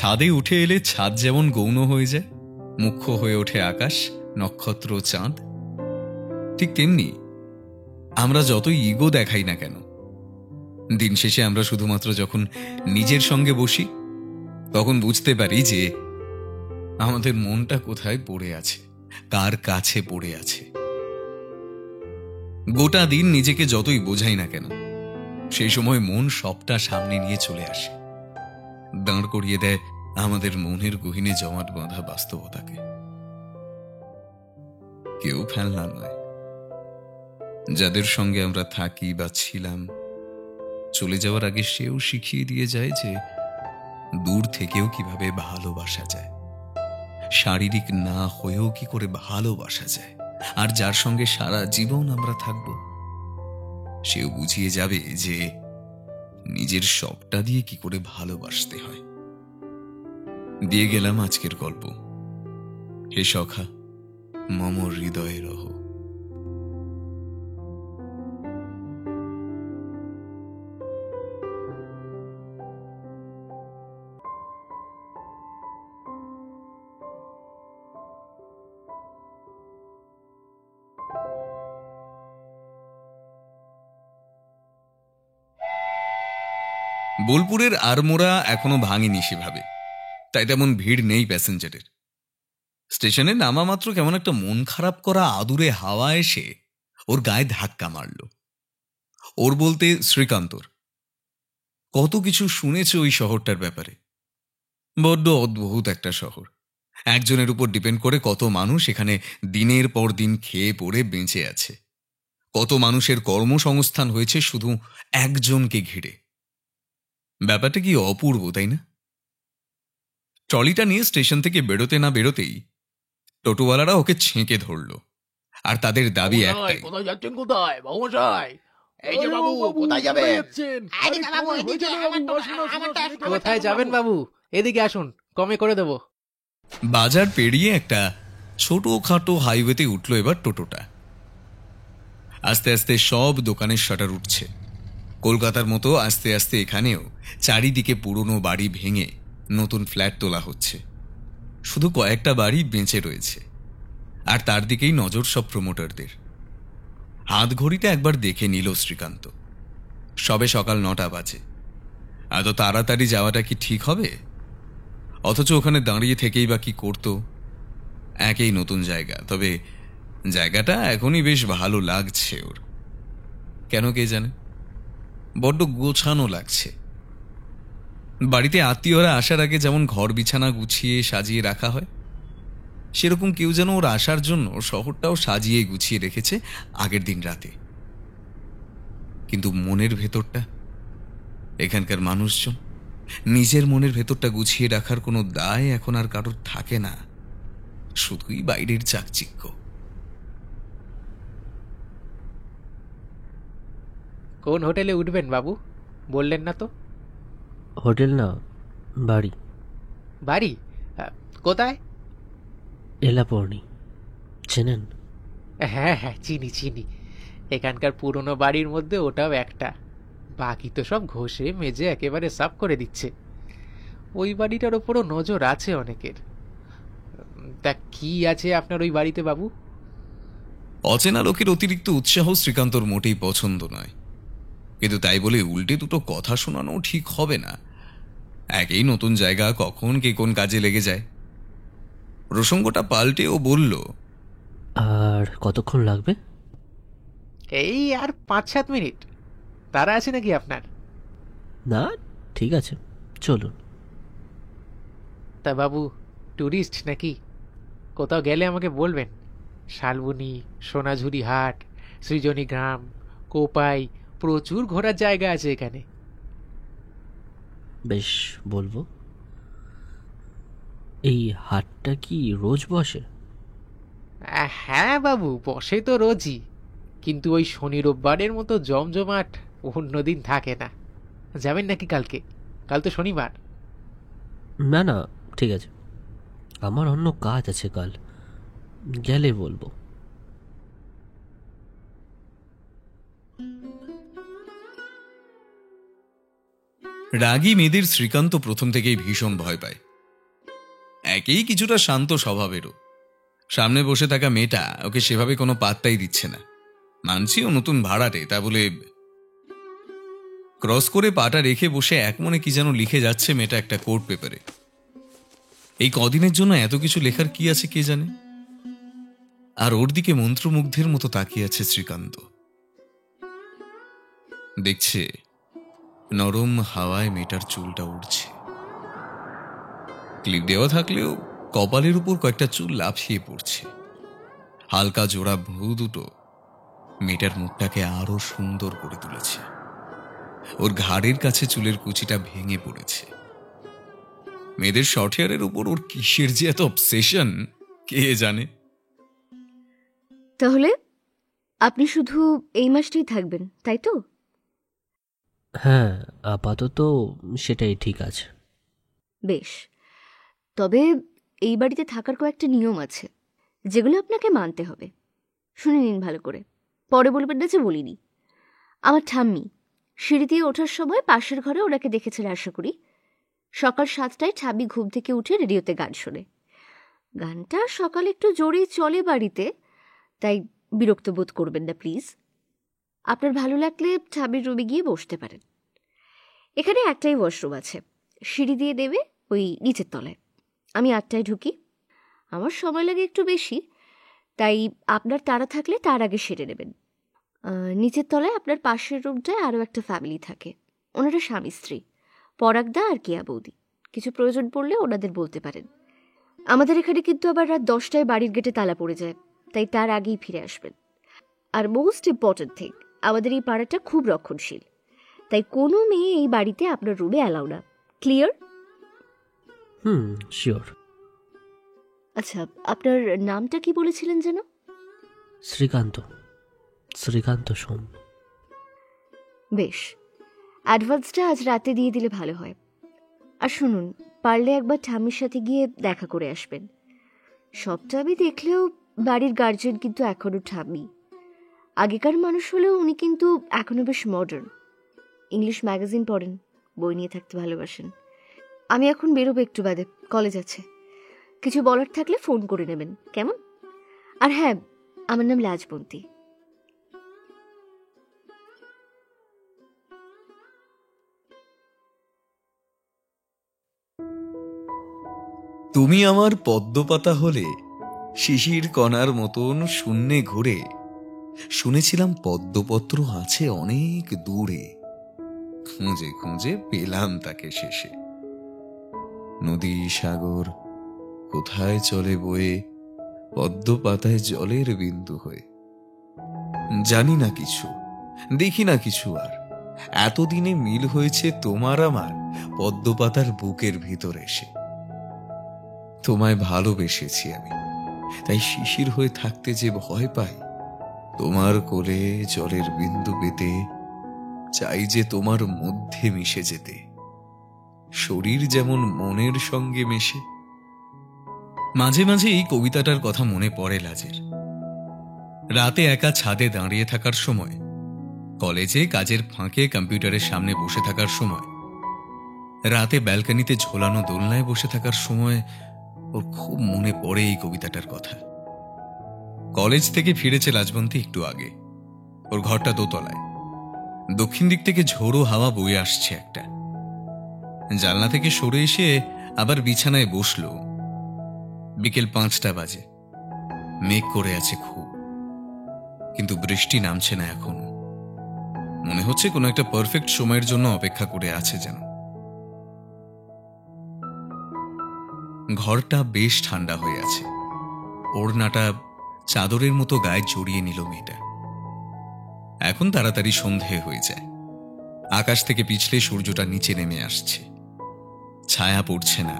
ছাদে উঠে এলে ছাদ যেমন গৌণ হয়ে যায়, মুখ্য হয়ে ওঠে আকাশ, নক্ষত্র, চাঁদ, ঠিক তেমনি আমরা যতই ইগো দেখাই না কেন, দিন শেষে আমরা শুধুমাত্র যখন নিজের সঙ্গে বসি তখন বুঝতে পারি যে আমাদের মনটা কোথায় পড়ে আছে, কার কাছে পড়ে আছে। গোটা দিন নিজেকে যতই বোঝাই না কেন, সেই সময় মন সবটা সামনে নিয়ে চলে আসে, দাঁড় করিয়ে দেয় আমাদের মনের গহীনে জমাট বাঁধা বাস্তবতাকে। কেউ ফেলনা নয়, যাদের সঙ্গে আমরা থাকি বা ছিলাম, চলে যাওয়ার আগে সেও শিখিয়ে দিয়ে যায় যে দূর থেকেও কিভাবে ভালোবাসা যায়, শারীরিক না হয়েও কি করে ভালোবাসা যায়। আর যার সঙ্গে সারা জীবন আমরা থাকব, সেও বুঝিয়ে যাবে যে নিজের সবটা দিয়ে কি করে ভালোবাসতে হয়। দিয়ে গেলাম আজকের গল্প, হে সখা মম হৃদয়ে রহ। বোলপুরের আড়মোড়া এখনো ভাঙেনি সেভাবে, তাই তেমন ভিড় নেই প্যাসেঞ্জারের। স্টেশনে নামা মাত্র কেমন একটা মন খারাপ করা আদুরে হাওয়া এসে ওর গায়ে ধাক্কা মারল। ওর বলতে শ্রীকান্তর। কত কিছু শুনেছে ওই শহরটার ব্যাপারে, বড্ড অদ্ভুত একটা শহর। একজনের উপর ডিপেন্ড করে কত মানুষ এখানে দিনের পর দিন খেয়ে পড়ে বেঁচে আছে, কত মানুষের কর্মসংস্থান হয়েছে শুধু একজনকে ঘিরে। ব্যাপারটা কি অপূর্ব, তাই না? ট্রলিটা নিয়ে স্টেশন থেকে বেরোতে না বেরোতেই টোটোওয়ালারা ওকে ছেঁকে ধরল, আর তাদের দাবি একটাই, কোথায় যাচ্ছেন? কোথায় বাবুমশাই? এই যে বাবু, কোথায় যাবেন? কোথায় যাবেন বাবু? এদিকে আসুন, কমে করে দেব। বাজার পেরিয়ে একটা ছোটখাটো হাইওয়েতে উঠল এবার টোটোটা। আস্তে আস্তে সব দোকানের শাটার উঠছে। কলকাতার মতো আস্তে আস্তে এখানেও চারিদিকে পুরনো বাড়ি ভেঙে নতুন ফ্ল্যাট তোলা হচ্ছে। শুধু কয়েকটা বাড়ি বেঁচে রয়েছে, আর তার দিকেই নজর সব প্রমোটারদের। হাত ঘড়িটা একবার দেখে নিল শ্রীকান্ত। সবে সকাল 9টা বাজে। এত তাড়াতাড়ি যাওয়াটা কি ঠিক হবে? অথচ ওখানে দাঁড়িয়ে থেকেই বা কি করত? একেই নতুন জায়গা, তবে জায়গাটা এখনই বেশ ভালো লাগছে ওর। কেন কে জানে, বড্ড গোছানো লাগছে। বাড়িতে আত্মীয়রা আসার আগে যেমন ঘর বিছানা গুছিয়ে সাজিয়ে রাখা হয়, সেরকম কেউ যেন ওর আসার জন্য শহরটাও সাজিয়ে গুছিয়ে রেখেছে আগের দিন রাতে। কিন্তু মনের ভেতরটা, এখানকার মানুষজন, নিজের মনের ভেতরটা গুছিয়ে রাখার কোনো দায় এখন আর কারোর থাকে না, শুধুই বাইরের চাকচিক্য। কোন হোটেলে উঠবেন বাবু, বললেন না তো? হোটেল না, বাড়ি। বাড়ি? কোথায়? এলাপর্ণি, চেনেন? হ্যাঁ হ্যাঁ, চিনি চিনি। এখানকার পুরনো বাড়ির মধ্যে ওটাও একটা। বাকি তো সব ঘষে মেজে একেবারে সাফ করে দিচ্ছে। ওই বাড়িটার ওপরও নজর আছে অনেকের। তা কি আছে আপনার ওই বাড়িতে বাবু? অচেনা লোকের অতিরিক্ত উৎসাহ শ্রীকান্তর মোটেই পছন্দ নয়, কিন্তু তাই বলে উল্টে দুটো কথা শোনানো ঠিক হবে না। একেই নতুন জায়গা, কখন কে কোন কাজে লেগে যায়। প্রসঙ্গটা পাল্টে ও বলল, আর কতক্ষণ লাগবে? এই আর 5-7 মিনিট। তারা আছে নাকি আপনার? না, ঠিক আছে, চলুন। তা বাবু, ট্যুরিস্ট নাকি? কোথাও গেলে আমাকে বলবেন। শালবনী, সোনাঝুরি হাট, সৃজনী গ্রাম, কোপাই, প্রচুর ঘোরার জায়গা আছে এখানে। বেশ, বলবো। এই হাটটা কি রোজ বসে? হ্যাঁ বাবু, বসে তো রোজই, কিন্তু ওই শনি রোববারের মতো জমজমাট অন্যদিন থাকে না। যাবেন নাকি কালকে? কাল তো শনিবার। না না, ঠিক আছে, আমার অন্য কাজ আছে কাল, গেলে বলবো। রাগী মেয়েদের শ্রীকান্ত প্রথম থেকেই ভীষণ ভয় পায়। একেই কিছুটা শান্ত স্বভাবেরও। সামনে বসে থাকা মেয়েটা ওকে সেভাবে কোনো পাত্তাই দিচ্ছে না। মানছি ও নতুন ভাড়াটে, তা বলে ক্রস করে পাটা রেখে বসে এক মনে কি যেন লিখে যাচ্ছে মেয়েটা একটা কোর্ট পেপারে। এই কদিনের জন্য এত কিছু লেখার কি আছে কে জানে। আর ওর দিকে মন্ত্রমুগ্ধের মতো তাকিয়ে আছে শ্রীকান্ত। দেখছে নরম হাওয়ায় মেয়েটার চুলটা উড়ছে। ক্লিপ দেওয়া থাকলেও কপালের উপর কয়েকটা চুল লাফিয়ে পড়ছে। হালকা জোড়া ভ্রু দুটো মেয়েটার মুখটাকে আরো সুন্দর করে তুলেছে। ওর ঘাড়ের কাছে চুলের কুচিটা ভেঙে পড়েছে। মেয়েদের শর্ট হেয়ারের উপর ওর কিসের যে এত অবসেশন কে জানে। তাহলে আপনি শুধু এই মাসটাই থাকবেন, তাই তো? হ্যাঁ, আপাতত সেটাই ঠিক আছে। বেশ, তবে এই বাড়িতে থাকার কয়েকটা নিয়ম আছে যেগুলো আপনাকে মানতে হবে। শুনে নিন ভালো করে, পরে বলবেন না যে বলিনি। আমার ঠাম্মি সিঁড়ি দিয়ে ওঠার সময় পাশের ঘরে ওনাকে দেখেছিল আশা করি। সকাল 7টায় ঠাম্মি ঘুম থেকে উঠে রেডিওতে গান শোনে। গানটা সকালে একটু জোরেই চলে বাড়িতে, তাই বিরক্ত বোধ করবেন না প্লিজ। আপনার ভালো লাগলে ঠাম্মির রুমে গিয়ে বসতে পারেন। এখানে একটাই ওয়াশরুম আছে, সিঁড়ি দিয়ে নেবে ওই নিচের তলায়। আমি 8টায় ঢুকি। আমার সময় লাগে একটু বেশি, তাই আপনার তাড়া থাকলে তার আগে সেরে নেবেন। নিচের তলায় আপনার পাশের রুমটায় আরও একটা ফ্যামিলি থাকে। ওনারা স্বামী স্ত্রী, পরাগদা আর কেয়া বৌদি। কিছু প্রয়োজন পড়লে ওনাদের বলতে পারেন। আমাদের এখানে কিন্তু আবার রাত 10টায় বাড়ির গেটে তালা পড়ে যায়, তাই তার আগেই ফিরে আসবেন। আর মোস্ট ইম্পর্ট্যান্ট থিং, আমাদের এই পাড়াটা খুব রক্ষণশীল, তাই কোনো মেয়ে এই বাড়িতে আপনার রুমে অ্যালাউ না। ক্লিয়ার? শিওর। আচ্ছা, আপনার নামটা কি বলেছিলেন যেন? শ্রীকান্ত, শ্রীকান্ত সোম। বেশ, অ্যাডভান্সটা আজ রাতে দিয়ে দিলে ভালো হয়। আর শুনুন, পারলে একবার ঠাম্মির সাথে গিয়ে দেখা করে আসবেন। সবটা আমি দেখলেও বাড়ির গার্জেন কিন্তু এখনও ঠাম্মি। আগেকার মানুষ হলেও উনি কিন্তু এখনও বেশ মডার্ন। ইংলিশ ম্যাগাজিন পড়েন, বই নিয়ে থাকতে ভালোবাসেন। আমি এখন বেরোবো একটু বাদে, কলেজ আছে। কিছু বলার থাকলে ফোন করে নেবেন, কেমন? আর হ্যাঁ, আমার নাম লাজবন্তী। তুমি আমার পদ্মপাতা হলে শিশির কণার মতন শূন্যে ঘুরে, শুনেছিলাম পদ্মপত্র আছে অনেক দূরে। খুঁজে খুঁজে পেলাম তাকে শেষে। নদী সাগর কোথায় চলে বয়ে, পদ্মপাতায় জলের বিন্দু হয়ে। জানি না কিছু, দেখি না কিছু, আর এতদিনে মিল হয়েছে তোমার আমার পদ্মপাতার বুকের ভিতর এসে। তোমায় ভালোবেসেছি আমি, তাই শিশির হয়ে থাকতে যে ভয় পাই। তোমার কোলে জলের বিন্দু পেতে চাই যে তোমার মধ্যে মিশে যেতে, শরীর যেমন মনের সঙ্গে মেশে। মাঝে মাঝে এই কবিতাটার কথা মনে পড়ে লাজের। রাতে একা ছাদে দাঁড়িয়ে থাকার সময়, কলেজে কাজের ফাঁকে কম্পিউটারের সামনে বসে থাকার সময়, রাতে ব্যালকনিতে ঝোলানো দোলনায় বসে থাকার সময় ওর খুব মনে পড়ে এই কবিতাটার কথা। কলেজ থেকে ফিরেছে লাজবন্তী একটু আগে। ওর ঘরটা দোতলায়। দক্ষিণ দিক থেকে ঝোড়ো হাওয়া বয়ে আসছে একটা। জানলা থেকে সরে এসে আবার বিছানায় বসল। বিকেল 5টা বাজে। মেঘ করে আছে খুব, কিন্তু বৃষ্টি নামছে না এখনো। মনে হচ্ছে কোনো একটা পারফেক্ট সময়ের জন্য অপেক্ষা করে আছে যেন। ঘরটা বেশ ঠান্ডা হয়ে আছে। ওড়নাটা চাদরের মতো গায়ে জড়িয়ে নিল মেয়েটা। এখন তাড়াতাড়ি সন্ধে হয়ে যায়। আকাশ থেকে পিছলে সূর্যটা নিচে নেমে আসছে। ছায়া পড়ছে না,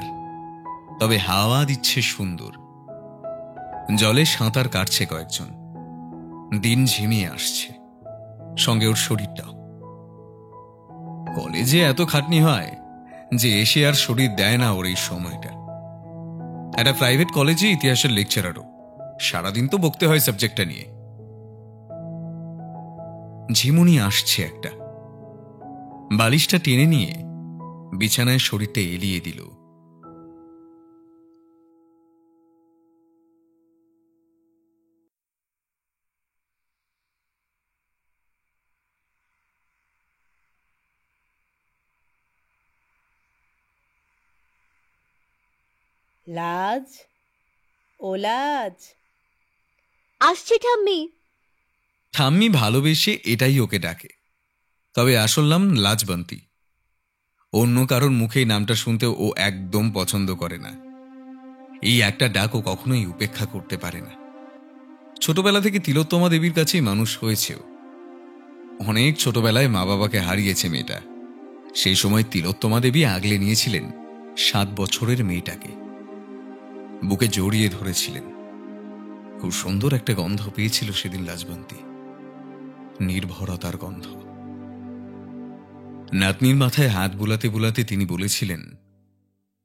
তবে হাওয়া দিচ্ছে সুন্দর। জলে সাঁতার কাটছে কয়েকজন। দিন ঝিমিয়ে আসছে, সঙ্গে ওর শরীরটাও। কলেজে এত খাটনি হয় যে এসে আর শরীর দেয় না ওর এই সময়টা। একটা প্রাইভেট কলেজে ইতিহাসের লেকচারারও, সারাদিন তো বকতে হয় সাবজেক্টটা নিয়ে। ঝিমুনি আসছে একটা। বালিশটা টেনে নিয়ে বিছানায় শরীরটা এলিয়ে দিল। লাজ, ও লাজ। আসছি ঠাম্মি। ঠাম্মি ভালোবেসে এটাই ওকে ডাকে, তবে আসল নাম লাজবন্তী। অন্য কারোর মুখে নামটা শুনতে ও একদম পছন্দ করে না। এই একটা ডাক ও কখনোই উপেক্ষা করতে পারে না। ছোটবেলা থেকে তিলোত্তমা দেবীর কাছেই মানুষ হয়েছেও। অনেক ছোটবেলায় মা বাবাকে হারিয়েছে মেয়েটা। সেই সময় তিলোত্তমা দেবী আগলে নিয়েছিলেন 7 বছরের মেয়েটাকে, বুকে জড়িয়ে ধরেছিলেন। খুব সুন্দর একটা গন্ধ পেয়েছিল সেদিন লাজবন্তী, নির্ভরতার গন্ধ। নাতনির মাথায় হাত বুলাতে বুলাতে তিনি বলেছিলেন,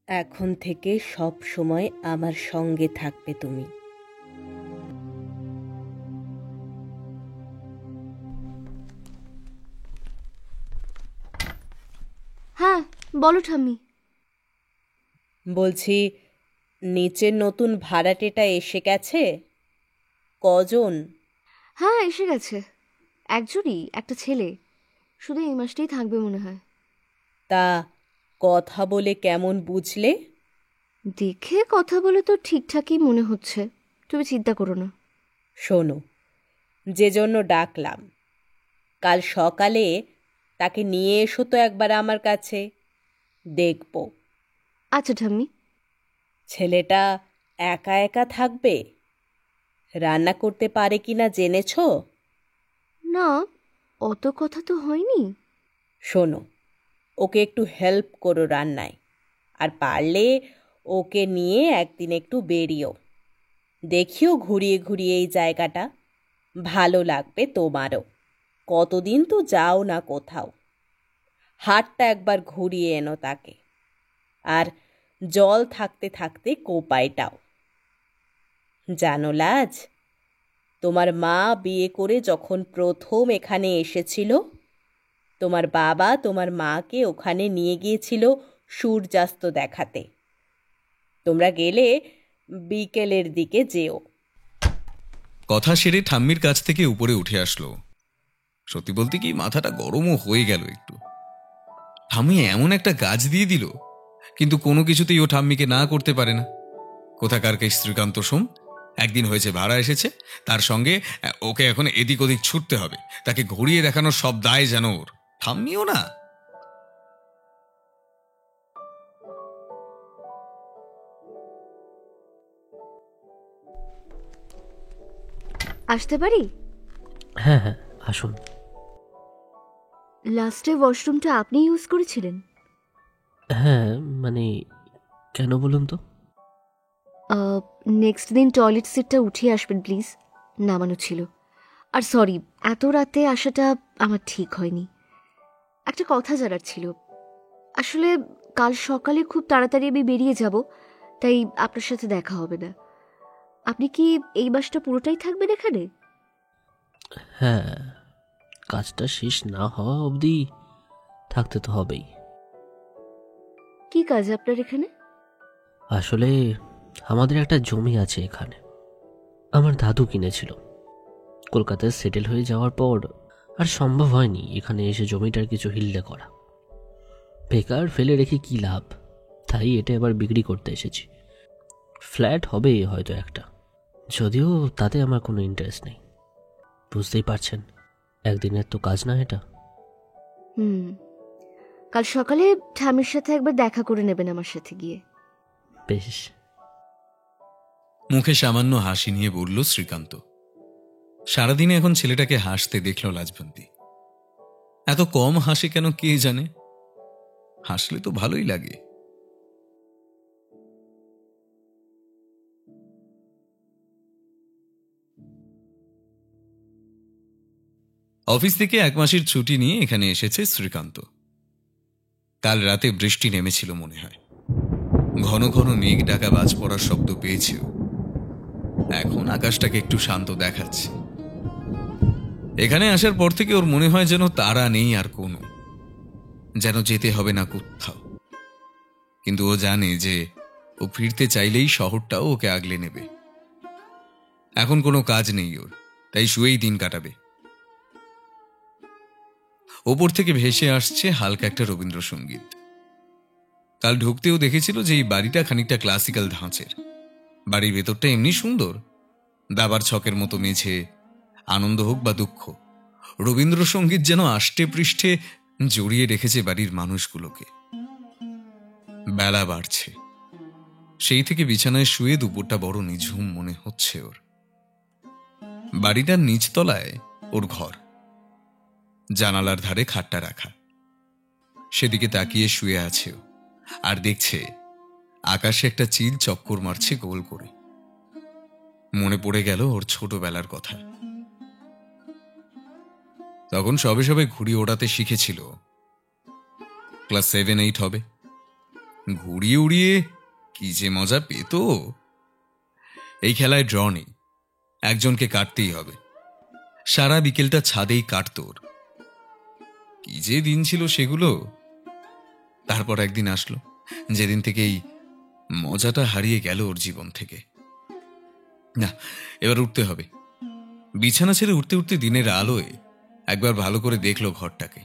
এখন থেকে সব সময় আমার সঙ্গে থাকবে তুমি। হ্যাঁ, বলো ঠাম্মি। বলছি, নিচের নতুন ভাড়াটেটা এসে গেছে? কজন? হ্যাঁ, এসে গেছে। একজনই, একটা ছেলে। শুধু এই মাসটাই থাকবে মনে হয়। তা কথা বলে কেমন বুঝলে? দেখে কথা বলে তো ঠিকঠাকই মনে হচ্ছে, তুমি চিন্তা করো না। শোনো, যে জন্য ডাকলাম, কাল সকালে তাকে নিয়ে এসো তো একবার আমার কাছে, দেখব। আচ্ছা ঠাম্মি। ছেলেটা একা একা থাকবে? রান্না করতে পারে কিনা জেনেছো? না, অত কথা তো হয়নি। শোনো, ওকে একটু হেল্প করো রান্নায়, আর পারলে ওকে নিয়ে একদিন একটু বেরিও, দেখিও ঘুরিয়ে ঘুরিয়ে এই জায়গাটা, ভালো লাগবে তোমারও। কতদিন তো যাও না কোথাও। হাটটা একবার ঘুরিয়ে এনো তাকে, আর জল থাকতে থাকতে কোপাইটাও। জানো লাজ, তোমার মা বিয়ে করে যখন প্রথম এখানে এসেছিল, তোমার বাবা তোমার মাকে ওখানে নিয়ে গিয়েছিল সূর্যাস্ত দেখাতে। তোমরা গেলে বিকেলের দিকে যেও। কথা সেরে ঠাম্মির কাছ থেকে উপরে উঠে আসলো। সত্যি বলতে কি, মাথাটা গরমও হয়ে গেল একটু। ঠাম্মি এমন একটা কাজ দিয়ে দিল, কিন্তু কোনো কিছুতেই ও ঠাম্মিকে না করতে পারে না। কোথাকার কে শ্রীকান্ত সোম, একদিন হয়েছে ভাড়া এসেছে, তার সঙ্গে ওকে এখন এদিক ওদিক ছুটতে হবে। তাকে ঘুরিয়ে দেখানোর সব দায় যেন ওর, ঠাম্মিও না। আসতে পারি? হ্যাঁ হ্যাঁ, আসুন। লাস্টে ওয়াশরুমটা আপনি ইউজ করেছিলেন? হ্যাঁ, মানে কেন বলুন তো? নেক্সট দিন টয়লেট সিটটা উঠিয়ে আসবেন প্লিজ, নামানো ছিল। আর সরি, এত রাতে আসাটা আমার ঠিক হয়নি। একটা কথা জানার ছিল। আসলে কাল সকালে খুব তাড়াতাড়ি আমি বেরিয়ে যাব, তাই আপনার সাথে দেখা হবে না। আপনি কি এই মাসটা পুরোটাই থাকবেন এখানে? হ্যাঁ, কাজটা শেষ না হওয়া অবধি থাকতে তো হবেই। কি কাজ আপনার এখানে? আসলে আমাদের একটা জমি আছে এখানে, আমার দাদু কিনেছিল। কলকাতায় সেটেল হয়ে যাওয়ার পর আর সম্ভব হয়নি এখানে এসে জমিটার কিছু হিল্লে করা। বেকার ফেলে রেখে কি লাভ, তাই এটা এবার বিক্রি করতে এসেছি। ফ্ল্যাট হবে হয়তো একটা, যদিও তাতে আমার কোনো ইন্টারেস্ট নেই। বুঝতেই পারছেন, একদিনের তো কাজ না এটা। কাল সকালে ঠামের সাথে একবার দেখা করে নেবেন আমার সাথে গিয়ে। বেশ। মুখে সামান্য হাসি নিয়ে বলল শ্রীকান্ত। সারাদিনে এখন ছেলেটাকে হাসতে দেখল লাজবন্তী। এত কম হাসে কেন কে জানে, হাসলে তো ভালোই লাগে। অফিস থেকে 1 মাসের ছুটি নিয়ে এখানে এসেছে শ্রীকান্ত। কাল রাতে বৃষ্টি নেমেছিল মনে হয়, ঘন ঘন মেঘ ডাকা বাজ পড়ার শব্দ পেয়েছে। এখন আকাশটাকে একটু শান্ত দেখাচ্ছে। এখানে আসার পর থেকে ওর মনে হয় যেন তারা নেই আর কোনো, যেন যেতে হবে না কোথাও। কিন্তু ও জানে যে ও ফিরতে চাইলেই শহরটাও ওকে আগলে নেবে। এখন কোনো কাজ নেই ওর, তাই শুয়েই দিন কাটাবে। ওপর থেকে ভেসে আসছে হালকা একটা রবীন্দ্রসঙ্গীত। কাল ঢুকতেও দেখেছিল যে এই বাড়িটা খানিকটা ক্লাসিক্যাল ধাঁচের। বাড়ির ভেতরটা এমনি সুন্দর, দাবার ছকের মতো মেঝে। আনন্দ হোক বা দুঃখ, রবীন্দ্রসঙ্গীত যেন আষ্টে পৃষ্ঠে জড়িয়ে রেখেছে বাড়ির মানুষগুলোকে। বেলা বাড়ছে, সেই থেকে বিছানায় শুয়ে দুপুরটা বড় নিঝুম মনে হচ্ছে ওর। বাড়িটার নিচতলায় ওর ঘর, জানালার ধারে খাটটা রাখা। সেদিকে তাকিয়ে শুয়ে আছে ও, আর দেখছে আকাশে একটা চিল চক্কর মারছে গোল করে। মনে পড়ে গেল ওর ছোটবেলার কথা। তখন সবে সবে ঘুড়ি ওড়াতে শিখেছিল, ক্লাস 7-8 হবে। ঘুড়ি উড়িয়ে কি যে মজা পেত! এই খেলায় ড্র নেই, একজনকে কাটতেই হবে। সারা বিকেলটা ছাদেই কাটত ওর। কি যে দিন ছিল সেগুলো। তারপর একদিন আসলো যেদিন থেকে এই মজাটা হারিয়ে গেল ওর জীবন থেকে। না, এবার উঠতে হবে। বিছানা ছেড়ে উঠতে উঠতে দিনের আলোয় একবার ভালো করে দেখলো ঘরটাকে।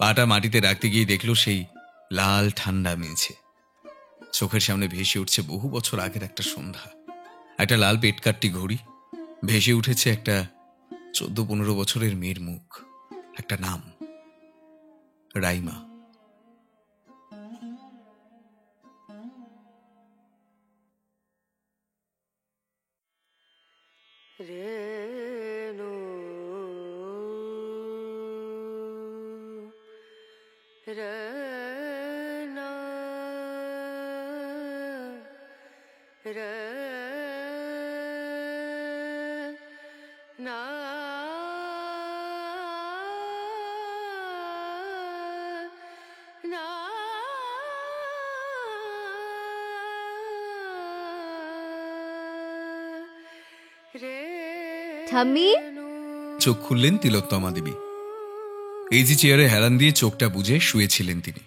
পাটা মাটিতে রাখতে গিয়ে দেখলো সেই লাল ঠান্ডা মেঝে। চোখের সামনে ভেসে উঠছে বহু বছর আগের একটা সন্ধ্যা। একটা লাল পেটকাট্টি ঘড়ি, ভেসে উঠেছে একটা 14-15 বছরের মেয়ের মুখ, একটা নাম, রাইমা। রেণু রনা রনা না ঠাম্মি, চোখ খুললেন তিলোত্তমা দেবী। ইজি চেয়ারে হেলান দিয়ে চোখটা বুজে শুয়েছিলেন তিনি।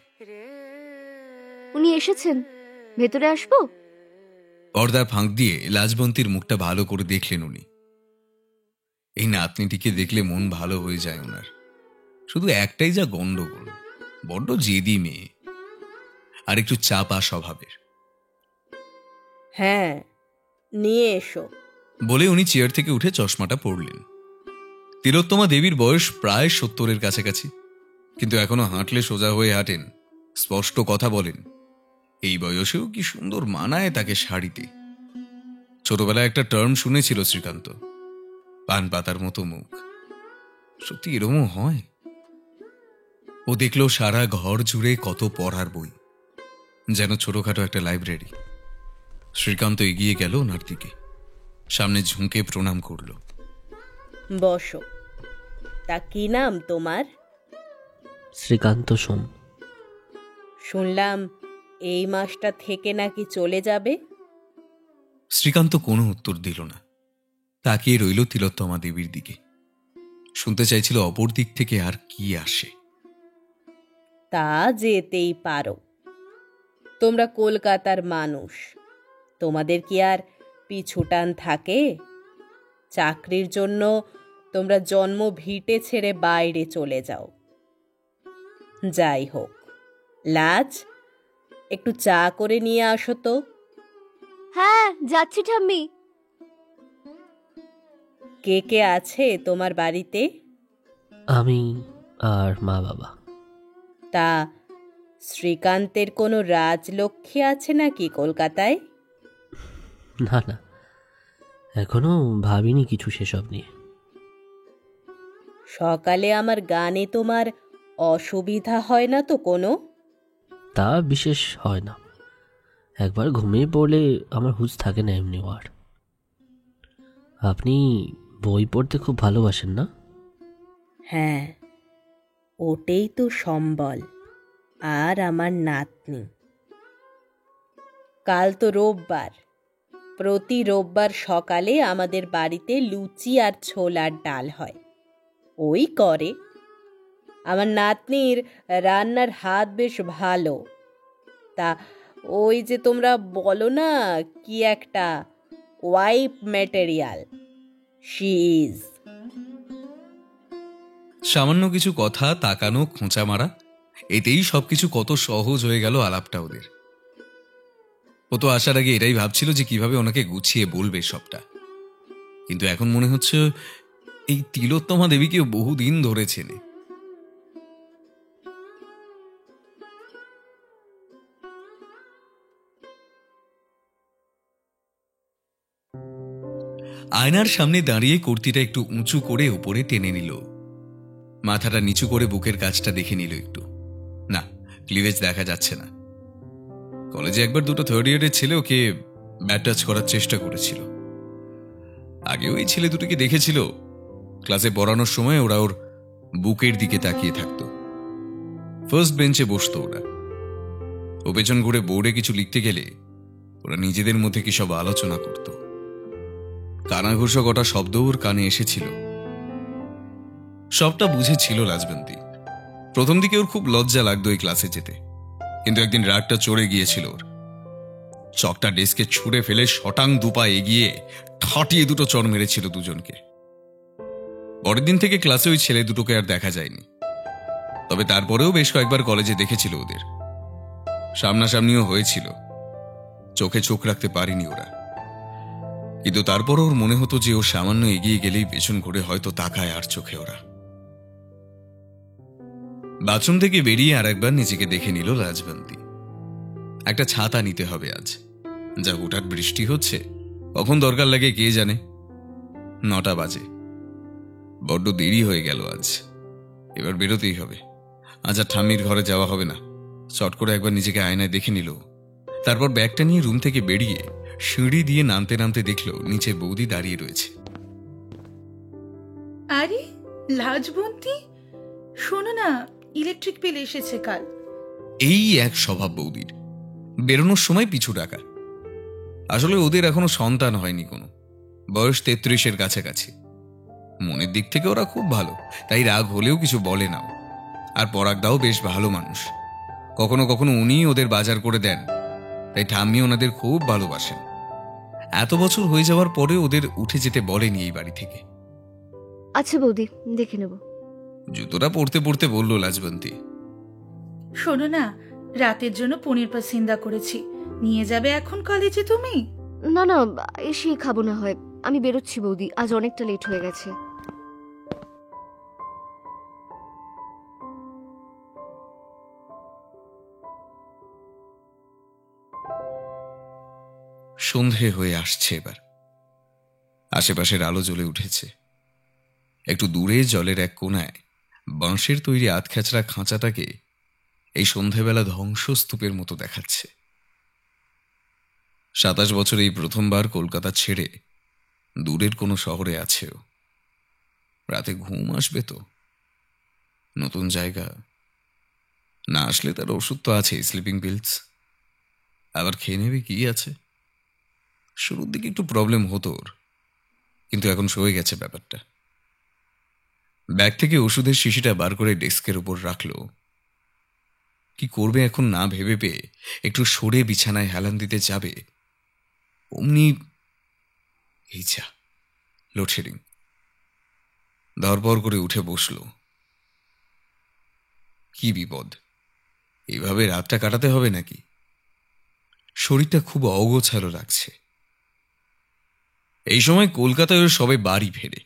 উনি এসেছেন, ভেতরে আসবো? পর্দার ফাঁক দিয়ে লাজবন্তীর মুখটা ভালো করে দেখলেন উনি। এই নাতনিটিকে দেখলে মন ভালো হয়ে যায় ওনার। শুধু একটাই যা গন্ডগোল, বড্ড জেদি মেয়ে, আর একটু চাপা স্বভাবের। হ্যাঁ, নিয়ে এসো। বলে উনি চেয়ার থেকে উঠে চশমাটা পরলেন। তিলোত্তমা দেবীর বয়স প্রায় 70-এর কাছাকাছি, কিন্তু এখনো হাঁটলে সোজা হয়ে হাঁটেন, স্পষ্ট কথা বলেন। এই বয়সেও কি সুন্দর মানায় তাকে শাড়িতে। ছোটবেলায় একটা টার্ম শুনেছিল শ্রীকান্ত, পান পাতার মতো মুখ। সত্যি এরমও হয়? ও দেখলো সারা ঘর জুড়ে কত পড়ার বই, যেন ছোটখাটো একটা লাইব্রেরি। শ্রীকান্ত এগিয়ে গেল ওনার দিকে, সামনে ঝুঁকে প্রণাম করল। বসো। তা কি নাম তোমার? শ্রীকান্ত সোম। শুনলাম এই মাসটা থেকে নাকি চলে যাবে। শ্রীকান্ত কোনো উত্তর দিল না, তাকিয়ে রইল তিলোত্তমা দেবীর দিকে। শুনতে চাইছিল অপর দিক থেকে আর কি আসে। তা যেতেই পারো, তোমরা কলকাতার মানুষ, তোমাদের কি আর পিছুটান থাকে? চাকরির জন্য তোমরা জন্ম ভিটে ছেড়ে বাইরে চলে যাও। যাই হোক, লাজ, একটু চা করে নিয়ে আসো তো। হ্যাঁ, যাচ্ছি ঠাম্মি। কে কে আছে তোমার বাড়িতে? আমি আর মা বাবা। তা শ্রীকান্তের কোনো রাজলক্ষ্মী আছে নাকি কলকাতায়? না না, এখনো ভাবিনি কিছু সেসব নিয়ে। সকালে আমার গানে তোমার অসুবিধা হয় না তো কোনো? তা বিশেষ হয় না, একবার ঘুমিয়ে পড়লে আমার হুঁশ থাকে না এমনি। আর আপনি বই পড়তে খুব ভালোবাসেন না? হ্যাঁ, ওটাই তো সম্বল। আর আমার নাতনি। কাল তো রোববার, প্রতি রোববার সকালে আমাদের বাড়িতে লুচি আর ছোলার ডাল হয়, ওই করে। আমার নাতনির রান্নার হাত বেশ ভালো। তা ওই যে তোমরা বলো না কি একটা ওয়াইফ ম্যাটেরিয়াল, শি ইজ। সামান্য কিছু কথা, তাকানো, খোঁচা মারা, এতেই সবকিছু কত সহজ হয়ে গেল আলাপটা ওদের। ও তো আসার আগে এটাই ভাবছিল যে কিভাবে ওনাকে গুছিয়ে বলবে সবটা, কিন্তু এখন মনে হচ্ছে এই তিলোত্তমা দেবীকে বহুদিন ধরে চেনে। আয়নার সামনে দাঁড়িয়ে কুর্তিটা একটু উঁচু করে উপরে টেনে নিল, মাথাটা নিচু করে বুকের কাজটা দেখে নিল একটু। না, ক্লিভেজ দেখা যাচ্ছে না। কলেজে একবার দুটো থার্ড ইয়ারের ছেলে ওকে ব্যাট টাচ করার চেষ্টা করেছিল। আগেও এই ছেলে দুটোকে দেখেছিল, ক্লাসে পড়ানোর সময় ওরা ওর বুকের দিকে তাকিয়ে থাকতো। ফার্স্ট বেঞ্চে বসতো ওরা। ও পেছন ঘুরে বোর্ডে কিছু লিখতে গেলে ওরা নিজেদের মধ্যে কি সব আলোচনা করত। কানাঘুষো কটা শব্দ ওর কানে এসেছিল। সবটা বুঝেছিল লাজবন্তী। প্রথম দিকে ওর খুব লজ্জা লাগতো এই ক্লাসে যেতে, কিন্তু একদিন রাগটা চড়ে গিয়েছিল ওর। চকটা ডেস্কে ছুঁড়ে ফেলে শটাং দুপা এগিয়ে ঠাটিয়ে দুটো চড় মেরেছিল দুজনকে। পরের দিন থেকে ক্লাসে ওই ছেলে দুটোকে আর দেখা যায়নি, তবে তারপরেও বেশ কয়েকবার কলেজে দেখেছিল ওদের। সামনাসামনিও হয়েছিল, চোখে চোখ রাখতে পারেনি ওরা। কিন্তু তারপর ওর মনে হতো যে ও সামান্য এগিয়ে গেলেই পেছন ঘুরে হয়তো তাকায় আর চোখে ওরা। বাথরুম থেকে বেরিয়ে আর একবার নিজেকে দেখে নিল লাজবন্তী। একটা ছাতা নিতে হবে আজ, যা হঠাৎ বৃষ্টি হচ্ছে, কখন দরকার লাগে কে জানে। 9টা বাজে, বড্ড দেরি হয়ে গেল আজ। এবার বেরোতেই হবে, আজ আর ঠাম্মির ঘরে যাওয়া হবে না। চট করে একবার নিজেকে আয়নায় দেখে নিল, তারপর ব্যাগটা নিয়ে রুম থেকে বেরিয়ে সিঁড়ি দিয়ে নামতে নামতে দেখল নিচে বৌদি দাঁড়িয়ে রয়েছে। আরে লাজবন্তী, শোনো না, ইলেকট্রিক বিল এসেছে কাল। এই এক স্বভাব বৌদির, বেরোনোর সময় পিছু ডাকা। আসলে ওদের এখনো সন্তান হয়নি কোনো, বয়স 33-এর কাছাকাছি। মনের দিক থেকে ওরা খুব ভালো, তাই রাগ হলেও কিছু বলে না। আর পরাগদাও বেশ ভালো মানুষ, কখনো কখনো উনিই ওদের বাজার করে দেন, তাই ঠাম্মি ওনাদের খুব ভালোবাসেন। এত বছর হয়ে যাওয়ার পরে ওদের উঠে যেতে বলেনি এই বাড়ি থেকে। আচ্ছা বৌদি, দেখে নেব। জুতোটা পড়তে পড়তে বলল লাজবন্তী। শোনো না, রাতের জন্য পনির পাসিন্দা করেছি, নিয়ে যাবে এখন কলেজে তুমি? না না, এসে খাবো না হয়। আমি বেরোচ্ছি বৌদি, আজ অনেকটা লেট হয়ে গেছে। সন্ধে হয়ে আসছে এবার, আশেপাশের আলো জ্বলে উঠেছে। একটু দূরে জলের এক কোণায় বাঁশের তৈরি আধখ্যাচড়া খাঁচাটাকে এই সন্ধেবেলা ধ্বংসস্তূপের মতো দেখাচ্ছে। 27 বছর এই প্রথমবার কলকাতা ছেড়ে দূরের কোনো শহরে আছেও। রাতে ঘুম আসবে তো, নতুন জায়গা, না আসলে তার ওষুধ তো আছে, স্লিপিং পিলস। আবার খেয়ে নেবে কি আছে। শুরুর দিকে একটু প্রবলেম হতো ওর, কিন্তু এখন সয়ে গেছে ব্যাপারটা। ব্যাগ থেকে ওষুধের শিশিটা বার করে ডেস্কের উপর রাখলো। কি করবে এখন না ভেবে পেয়ে একটু সরে বিছানায় হেলান দিতে যাবে, অমনি এই যা, লোডশেডিং। ধরপর করে উঠে বসল। কি বিপদ, এইভাবে রাতটা কাটাতে হবে নাকি? শরীরটা খুব অগোছালো লাগছে। এই সময় কলকাতায় সবাই বাড়ি ফেরে,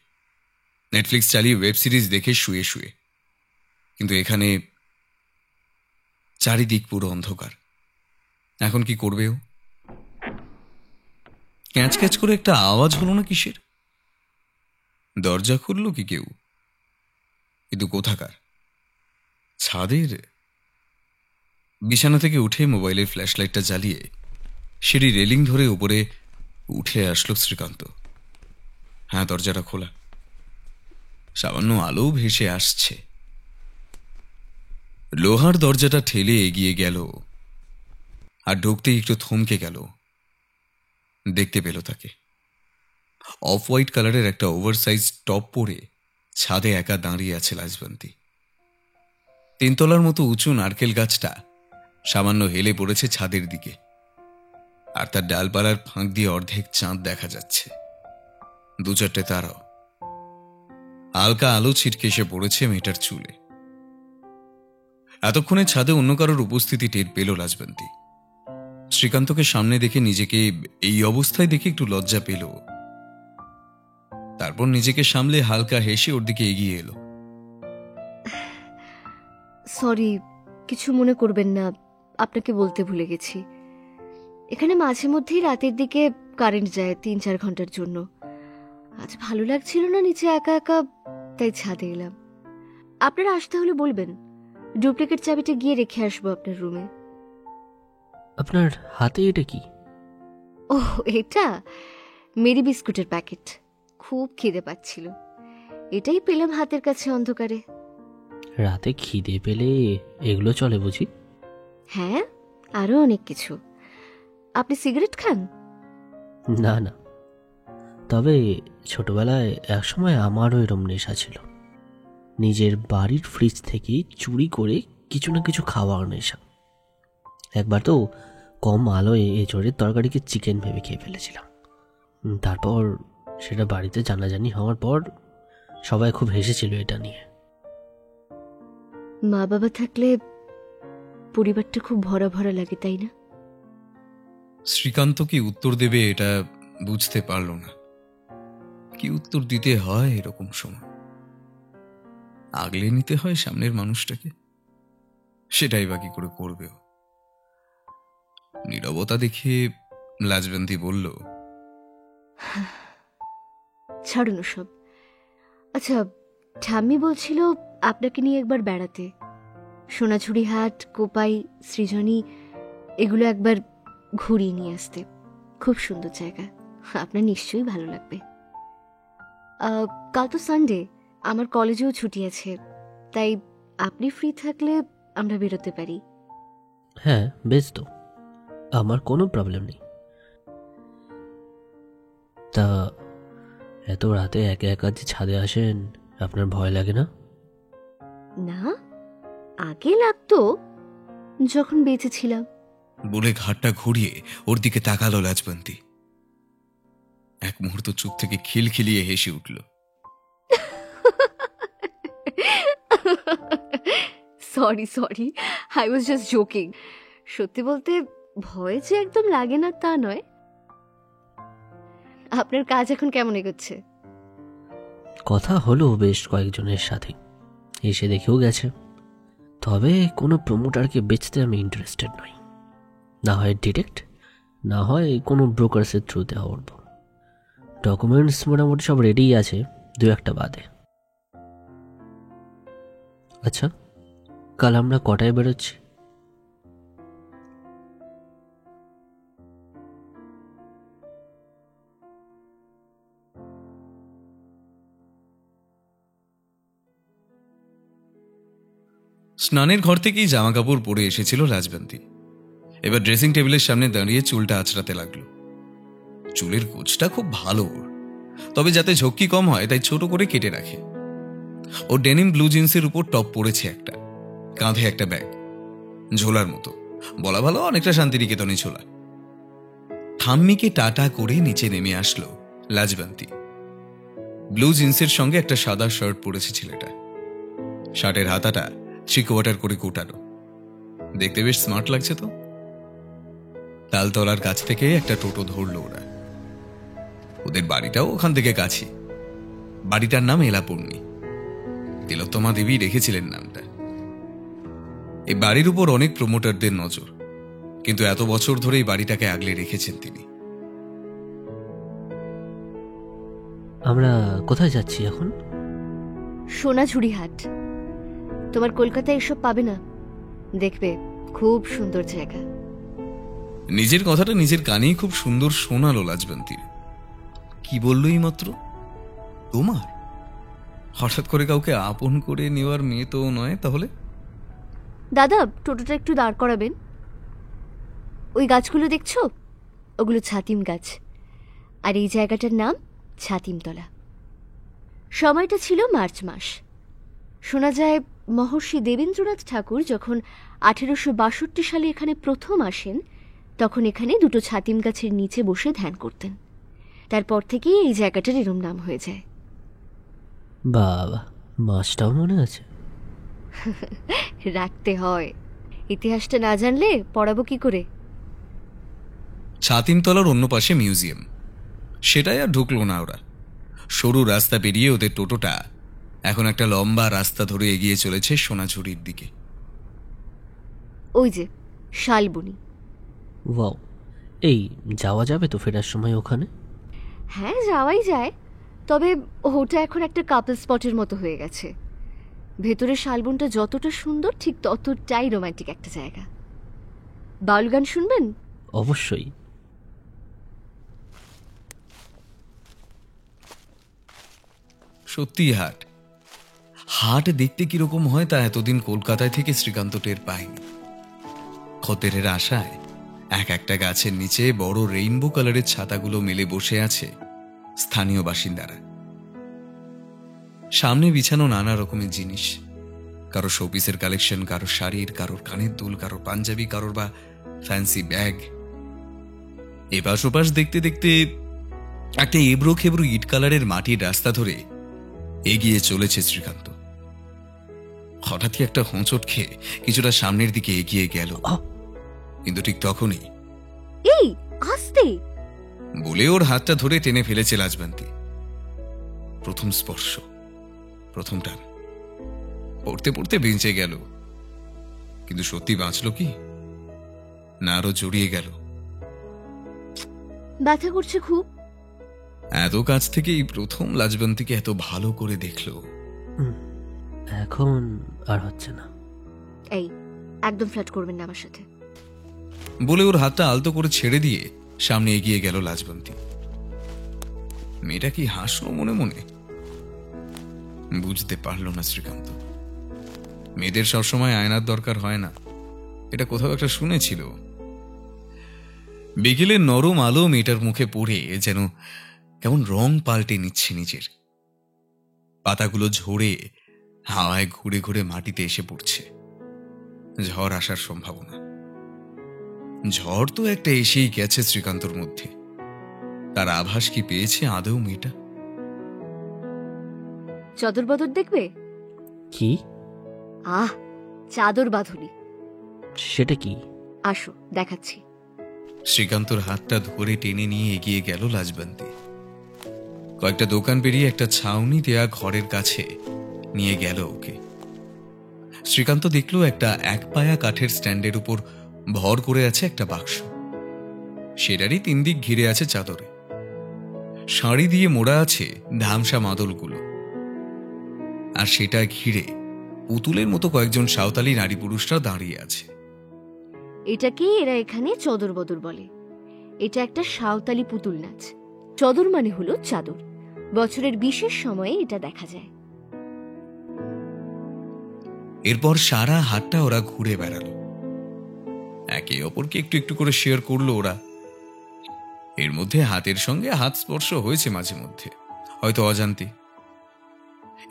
নেটফ্লিক্স চালিয়ে ওয়েব সিরিজ দেখে শুয়ে শুয়ে। কিন্তু এখানে চারিদিক পুরো অন্ধকার। এখন কি করবে ও? ক্যাঁচ ক্যাঁচ করে একটা আওয়াজ হলো না কিসের? দরজা খুলল কি কেউ? কিন্তু কোথাকার? ছাদের? বিছানা থেকে উঠে মোবাইলের ফ্ল্যাশ লাইটটা জ্বালিয়ে সিঁড়ি রেলিং ধরে উপরে উঠে আসলো শ্রীকান্ত। হ্যাঁ, দরজাটা খোলা, সামান্য আলো ভেসে আসছে। লোহার দরজাটা ঠেলে এগিয়ে গেল, আর ঢুকতেই একটু থমকে গেল। দেখতে পেল তাকে। অফ হোয়াইট কালারের একটা ওভারসাইজ টপ পরে ছাদে একা দাঁড়িয়ে আছে লাজবন্তী। 3 তলার মতো উঁচু নারকেল গাছটা সামান্য হেলে পড়েছে ছাদের দিকে, আর তার ডালপালার ফাঁক দিয়ে অর্ধেক চাঁদ দেখা যাচ্ছে। 2-4টে তারাও। হালকা আলো ছিটকে এসে পড়েছে মেয়েটার চুলে। এতক্ষণে ছাদে অন্য কারোর উপস্থিতি টের পেল লাজবন্তী। শ্রীকান্তকে সামনে দেখে নিজেকে এই অবস্থায় দেখে একটু লজ্জা পেল। তারপর নিজেকে সামলে হালকা হেসে ওর দিকে এগিয়ে এলো। সরি, কিছু মনে করবেন না, আপনাকে বলতে ভুলে গেছি। এখানে মাঝে মধ্যেই রাতের দিকে কারেন্ট যায় 3-4 ঘন্টার জন্য। আজ ভালো লাগছিল না নিচে একা একা, তাই ছাদে এলাম। আপনারা আসতে হলে বলবেন, ডুপ্লিকেট চাবিটা গিয়ে রেখে আসবো আপনার রুমে। আপনার হাতে এটা কি? ওহ, এটা মেরি বিস্কুটের প্যাকেট। খুব খিদে পাচ্ছিল, এটাই পেলাম হাতের কাছে অন্ধকারে। রাতে খিদে পেলে এগুলো চলে বুঝি? হ্যাঁ, আরো অনেক কিছু। আপনি সিগারেট খান? না না, তবে ছোটবেলায় একসময় আমারও এরম নেশা ছিল। নিজের বাড়ির ফ্রিজ থেকে চুরি করে কিছু না কিছু খাওয়ার নেশা। একবার তো কম আলোয় এঁচোড়ের তরকারিকে চিকেন ভেবে খেয়ে ফেলেছিলাম। তারপর সেটা বাড়িতে জানাজানি হওয়ার পর সবাই খুব হেসেছিল এটা নিয়ে। মা বাবা থাকলে পরিবারটা খুব ভরা ভরা লাগে, তাই না? শ্রীকান্ত কি উত্তর দেবে এটা বুঝতে পারল না। কি উত্তর দিতে হয় এরকম সময়? আগলে নিতে হয় সামনের মানুষটাকে, সেটাই বা কি করে করবে ও? নীরবতা দেখে লাজবন্তী বলল, ছাড়ুন সব। আচ্ছা, ঠাম্মি বলছিল আপনাকে নিয়ে একবার বেড়াতে। সোনাঝুরি হাট, কোপাই, সৃজনী এগুলো একবার ঘুরিয়ে নিয়ে আসতে। খুব সুন্দর জায়গা, আপনার নিশ্চয়ই ভালো লাগবে। কাল তো সানডে, আমার কলেজেও ছুটি আছে, তাই আপনি ফ্রি থাকলে আমরা বেরোতে পারি। হ্যাঁ বেশ, তো আমার কোনো প্রবলেম নেই। তা এত রাতে একা একা যে ছাদে আসেন, আপনার ভয় লাগে না? না, আগে লাগতো যখন বেঁচে ছিলাম। বলে ঘাটটা ঘুরিয়ে ওর দিকে তাকালো লাজবন্তী। এক মুহূর্ত চুপ থেকে খিলখিলিয়ে হেসে উঠল। Sorry sorry, I was just joking. সত্যি বলতে ভয় যে একদম লাগে না তা নয়। আপনার কাজ এখন কেমন এগোচ্ছে? কথা হলো বেশ কয়েকজনের সাথে, এসে দেখেও গেছে। তবে কোনো প্রমোটারকে বেচতে আমি ইন্টারেস্টেড নই। না হয় ডিরেক্ট, না হয় কোনো ব্রোকার্সের থ্রুতে করব। ডকুমেন্টস মোটামুটি সব রেডিই আছে, 2-1টা বাদে। আচ্ছা, কাল আমরা কটায় বেরোচ্ছি? স্নানের ঘর থেকেই জামা কাপড় পরে এসেছিল লাজবন্তী। এবার ড্রেসিং টেবিলের সামনে দাঁড়িয়ে চুলটা আঁচড়াতে লাগলো। চুলের গোছটা খুব ভালো ওর, তবে যাতে ঝক্কি কম হয় তাই ছোট করে কেটে রাখে। ও ডেনিম ব্লু জিন্সের উপর টপ পরেছে একটা, কাঁধে একটা ব্যাগ, ঝোলার মতো, বলা ভালো অনেকটা শান্তিনিকেতনে ঝোলা। ঠাম্মিকে টাটা করে নিচে নেমে আসলো লাজবন্তী। ব্লু জিন্সের সঙ্গে একটা সাদা শার্ট পরেছে ছেলেটা। শার্টের হাতাটা 3/4 করে কোটানো, দেখতে বেশ স্মার্ট লাগছে তো। তালতলার কাছ থেকে একটা টোটো ধরলো ওরা। ওদের বাড়িটাও ওখান থেকে কাছে। বাড়িটার নাম এলাপূর্ণী, তিলোত্তমা দেবী রেখেছিলেন নামটা। এই বাড়ির উপর অনেক প্রমোটারদের নজর, কিন্তু এত বছর ধরে এই বাড়িটাকে আগলে রেখেছেন তিনি। আমরা কোথায় যাচ্ছি এখন? সোনাঝুরি হাট। তোমার কলকাতায় এসব পাবে না, দেখবে খুব সুন্দর জায়গা। নিজের কথাটা নিজের কানেই খুব সুন্দর শোনালো লাজবন্তীর। কি বললো এই মাত্র? তোমার? হঠাৎ করে কাউকে আপন করে নেওয়ার মেয়ে তো নয় তাহলে। দাদা, টোটোটা একটু দাঁড় করাবেন। ওই গাছগুলো দেখছো, ওগুলো ছাতিম গাছ, আর এই জায়গাটার নাম ছাতিমতলা। সময়টা ছিল মার্চ মাস। শোনা যায় মহর্ষি দেবেন্দ্রনাথ ঠাকুর যখন 1862 সালে এখানে প্রথম আসেন, তখন এখানে দুটো ছাতিম গাছের নিচে বসে ধ্যান করতেন। তারপর থেকেই এই জায়গাটার এরম নাম হয়ে যায়। বাবা, মাসটাও মনে আছে? রাখতে হয়, ইতিহাসটা না জানলে পড়াবো কি করে? ছাতিমতলার অন্য পাশে মিউজিয়াম, সেটাই আর ঢুকলো না ওরা। সরু রাস্তা পেরিয়ে ওদের টোটোটা এখন একটা লম্বা রাস্তা ধরে এগিয়ে চলেছে সোনাঝুরির দিকে। ওই যে শালবনি। ওয়াও, এই যাওয়া যাবে তো ফেরার সময় ওখানে? হ্যাঁ, যাওয়াই যায়, তবে ওটা এখন একটা কাপল স্পটের মতো হয়ে গেছে। ভেতরে শালবনটা যতটা সুন্দর ঠিক ততটাই রোমান্টিক একটা জায়গা। বাউল গান শুনবেন? অবশ্যই। সত্যি হাট হাট দেখতে কিরকম হয় তা এতদিন কলকাতায় থেকে শ্রীকান্ত টের পায়নি। খদ্দেরের আশায় এক একটা গাছের নিচে বড় রেইনবো কালারের ছাতাগুলো মেলে বসে আছে স্থানীয় বাসিন্দারা। সামনে বিছানো নানা রকমের জিনিস, কারো শোপিসের কালেকশন, কারো শাড়ির, কারোর কানের দুল, কারোর পাঞ্জাবি, কারোর বা ফ্যান্সি ব্যাগ। এপাশ ওপাশ দেখতে দেখতে একটা এবড়ো খেবড়ো ইট কালারের মাটির রাস্তা ধরে এগিয়ে চলেছে শ্রীকান্ত। হঠাৎই একটা হোঁচট খেয়ে কিছুটা সামনের দিকে এগিয়ে গেল, কিন্তু ঠিক তখনই এই আস্তে বলে ওর হাতটা ধরে টেনে ফেলেছে লাজবান্তি। প্রথম স্পর্শ, প্রথম টান, পড়তে পড়তে বেঁচে গেল। কিন্তু সত্যি বাঁচল কি না আরো জড়িয়ে গেল? ব্যথা করছে খুব। এত কাছ থেকে এই প্রথম লাজবান্তিকে এত ভালো করে দেখলো। এখন আর হচ্ছে না। এই একদম ফ্ল্যাট করবেন না আমার সাথে, বলে ওর হাতটা আলতো করে ছেড়ে দিয়ে সামনে এগিয়ে গেল লাজবন্তী। মেয়েটা কি হাসলো মনে মনে? বুঝতে পারল না শ্রীকান্ত। মেয়েদের সবসময় আয়নার দরকার হয় না, এটা কোথাও একটা শুনেছিল। বিকেলের নরম আলো মেয়েটার মুখে পড়ে যেন কেমন রং পাল্টে নিচ্ছে নিজের। পাতাগুলো ঝরে হাওয়ায় ঘুরে ঘুরে মাটিতে এসে পড়ছে। ঝড় আসার সম্ভাবনা। ঝড় তো একটা এসেই গেছে শ্রীকান্তর মধ্যে। তার আভাস কি পেয়েছে আদৌ মেয়েটা? চাদর বাদর দেখবে? কি? চাদর বাঁধুনি। সেটা কি? আসো দেখাচ্ছি। শ্রীকান্তর হাতটা ধরে টেনে নিয়ে এগিয়ে গেল লাজবান্তি। কয়েকটা দোকান পেরিয়ে একটা ছাউনি দেয়া ঘরের কাছে নিয়ে গেল ওকে। শ্রীকান্ত দেখল একটা এক পায়া কাঠের স্ট্যান্ডের উপর ভর করে আছে একটা বাক্স। সেটারই 3 দিক ঘিরে আছে চাদরে। শাড়ি দিয়ে মোড়া আছে ধামসা মাদলগুলো, আর সেটা ঘিরে পুতুলের মতো কয়েকজন সাঁওতালি নারী পুরুষরা দাঁড়িয়ে আছে। এটাকেই এরা এখানে চদর বদর বলে। এটা একটা সাঁওতালি পুতুল নাচ। চদর মানে হলো চাদর। বছরের বিশেষ সময়ে এটা দেখা যায়। এরপর সারা হাটটা ওরা ঘুরে বেড়ালো। একে অপরকে একটু একটু করে শেয়ার করলো ওরা। এর মধ্যে হাতের সঙ্গে হাত স্পর্শ হয়েছে মাঝে মধ্যে, হয়তো অজান্তে।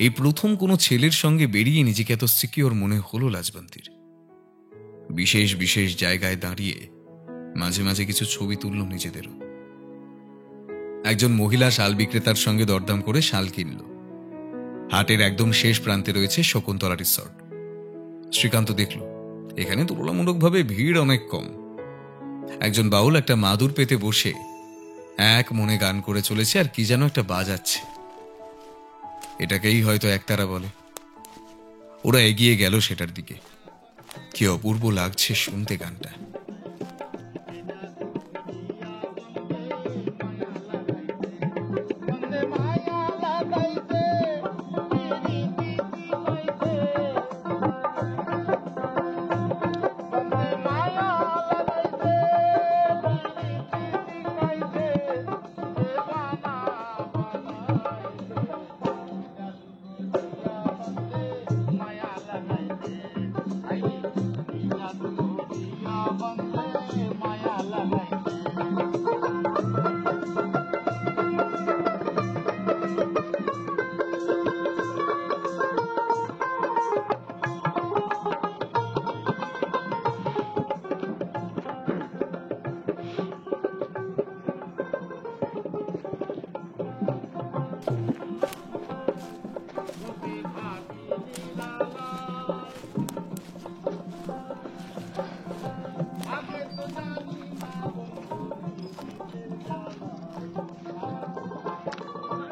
এই প্রথম কোনো ছেলের সঙ্গে বেরিয়ে নিজেকে এত সিকিওর মনে হলো লাজবান্তির। বিশেষ বিশেষ জায়গায় দাঁড়িয়ে মাঝে মাঝে কিছু ছবি তুলল নিজেদেরও। একজন মহিলা শাল বিক্রেতার সঙ্গে দরদাম করে শাল কিনল। হাটের একদম শেষ প্রান্তে রয়েছে শকুন্তলা রিসর্ট। শ্রীকান্ত দেখল এখানে তুলনামূলকভাবে ভিড় অনেক কম। একজন বাউল একটা মাদুর পেতে বসে এক মনে গান করে চলেছে, আর কি যেন একটা বাজাচ্ছে। এটাকেই হয়তো একতারা বলে। ওরা এগিয়ে গেল সেটার দিকে। কি অপূর্ব লাগছে শুনতে গানটা।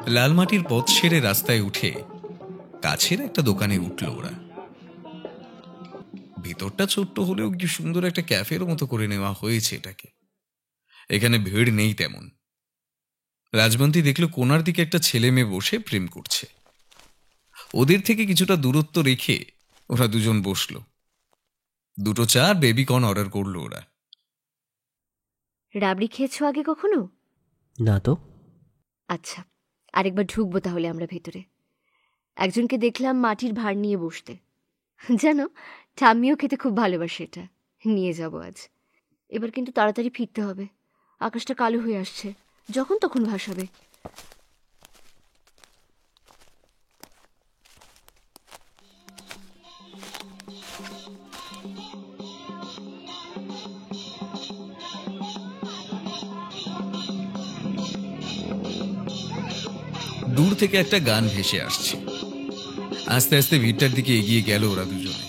লালমাটির পথ সেরে রাস্তায় উঠে কাছের একটা দোকানে উঠল ওরা। ভিতরটা ছোট্ট হলেও কি সুন্দর একটা ক্যাফের মতো করে নেওয়া হয়েছে এটাকে। এখানে ভিড় নেই তেমন। রাজবন্তী দেখল কোনার দিকে একটা ছেলে মেয়ে বসে প্রেম করছে। ওদের থেকে কিছুটা দূরত্ব রেখে ওরা দুজন বসলো। দুটো চা বেবি কর্ন অর্ডার করলো ওরা। রাবড়ি খেয়েছো আগে কখনো? না তো। আচ্ছা, আরেকবার ঢুকবো তাহলে আমরা ভেতরে। একজনকে দেখলাম মাটির ভাঁড় নিয়ে বসতে। জানো, ঠাম্মিও খেতে খুব ভালোবাসে এটা। নিয়ে যাব আজ। এবার কিন্তু তাড়াতাড়ি ফিরতে হবে। আকাশটা কালো হয়ে আসছে, যখন তখন ভাসাবে। দূর থেকে একটা গান ভেসে আসছে। আস্তে আস্তে ভিড়টার দিকে এগিয়ে গেল ওরা দুজনে।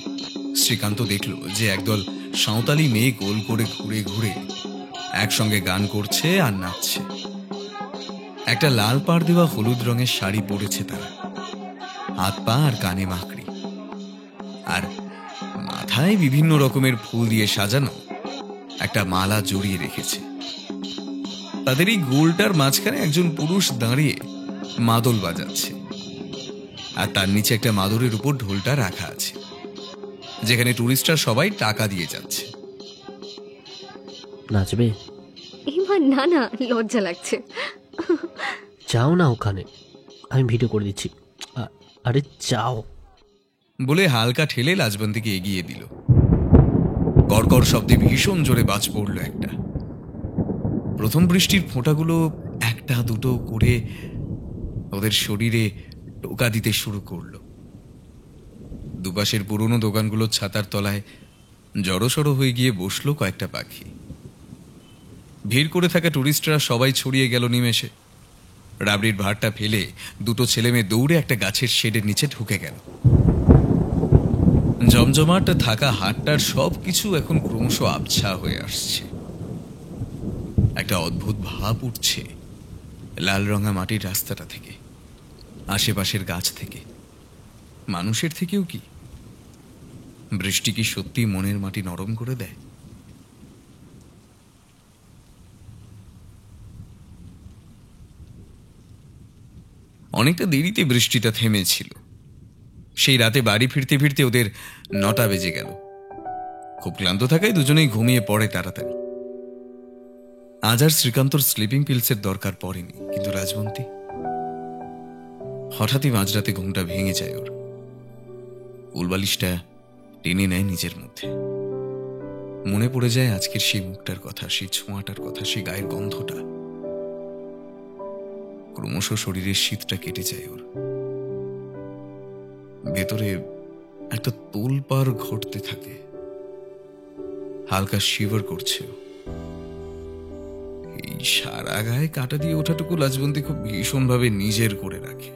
শ্রীকান্ত দেখল যে একদল সাঁওতালি মেয়ে গোল করে ঘুরে ঘুরে একসঙ্গে গান করছে আর নাচছে। একটা লাল পাড় দেওয়া হলুদ রঙের শাড়ি পরেছে তারা, হাত পা আর কানে মাকড়ি, আর মাথায় বিভিন্ন রকমের ফুল দিয়ে সাজানো একটা মালা জড়িয়ে রেখেছে। তাদের এই গোলটার মাঝখানে একজন পুরুষ দাঁড়িয়ে মাদল বাজাচ্ছে, আর তার নিচে একটা মাদুরের উপর ঢোলটা রাখা আছে, যেখানে টুরিস্টরা সবাই টাকা দিয়ে যাচ্ছে। নাচবে? এবার না না, লজ্জা লাগছে। যাও না ওখানে, আমি ভিডিও করে দিচ্ছি। আরে যাও বলে হালকা ঠেলে লাজবন্তীকে এগিয়ে দিল। কড়কড় শব্দে ভীষণ জোরে বাজ পড়ল একটা। প্রথম বৃষ্টির ফোঁটাগুলো একটা দুটো করে ওদের শরীরে টোকা দিতে শুরু করলো। দুপাশের পুরনো দোকানগুলোর ছাতার তলায় জড়সড় হয়ে গিয়ে বসলো কয়েকটা পাখি। ভিড় করে থাকা টুরিস্টরা সবাই ছড়িয়ে গেল নিমেষে। রাবড়ির ভাঁড়টা ফেলে দুটো ছেলেমেয়ে দৌড়ে একটা গাছের শেডের নিচে ঢুকে গেল। জমজমাট থাকা হাটটার সবকিছু এখন ক্রমশ আবছা হয়ে আসছে। একটা অদ্ভুত ভাব উঠছে লাল রঙা মাটির রাস্তাটা থেকে, আশেপাশের গাছ থেকে, মানুষের থেকেও। কি বৃষ্টি কি সত্যি মনের মাটি নরম করে দেয়? অনেকটা দেরিতে বৃষ্টিটা থেমেছিল। সেই রাতে বাড়ি ফিরতে ফিরতে ওদের 9টা বেজে গেল। খুব ক্লান্ত থাকায় দুজনেই ঘুমিয়ে পড়ে তাড়াতাড়ি। আজ আর শ্রীকান্তর স্লিপিং পিলসের দরকার পড়েনি, কিন্তু রাজবন্তী হঠাৎই মাঝরাতে ঘুমটা ভেঙে যায় ওর। উলবালিশটা টেনে নেয় নিজের মধ্যে। মনে পড়ে যায় আজকের সেই মুখটার কথা, সেই ছোঁয়াটার কথা, সেই গায়ের গন্ধটা। ক্রমশ শরীরের শীতটা কেটে যায় ওর। ভেতরে একটা তোলপাড় ঘটতে থাকে। হালকা শিভার করছে। এই সারা গায়ে কাটা দিয়ে ওঠাটুকু লাজবন্তী খুব ভীষণভাবে নিজের করে রাখে।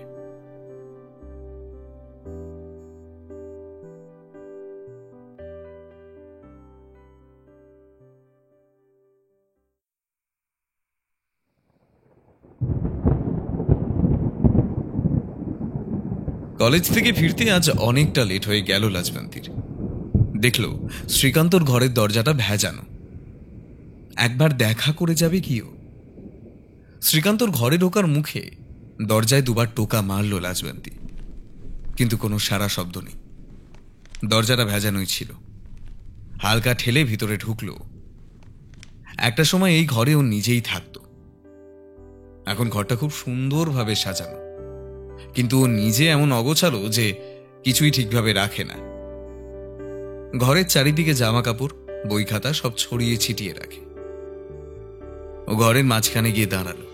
কলেজ থেকে ফিরতে আজ অনেকটা লেট হয়ে গেল লাজবন্তীর। দেখল শ্রীকান্তর ঘরের দরজাটা ভেজানো। একবার দেখা করে যাবে কি ও? শ্রীকান্তর ঘরে ঢোকার মুখে দরজায় দুবার টোকা মারল লাজবন্তী, কিন্তু কোনো সারা শব্দ নেই। দরজাটা ভেজানোই ছিল। হালকা ঠেলে ভিতরে ঢুকলো। একটা সময় এই ঘরে ও নিজেই থাকত। এখন ঘরটা খুব সুন্দরভাবে সাজানো, কিন্তু ও নিজে এমন অগোছালো যে কিছুই ঠিকভাবে রাখে না। ঘরের চারিদিকে জামা কাপড়, বই খাতা সব ছড়িয়ে ছিটিয়ে রাখে। ও ঘরের মাঝখানে গিয়ে দাঁড়ালো।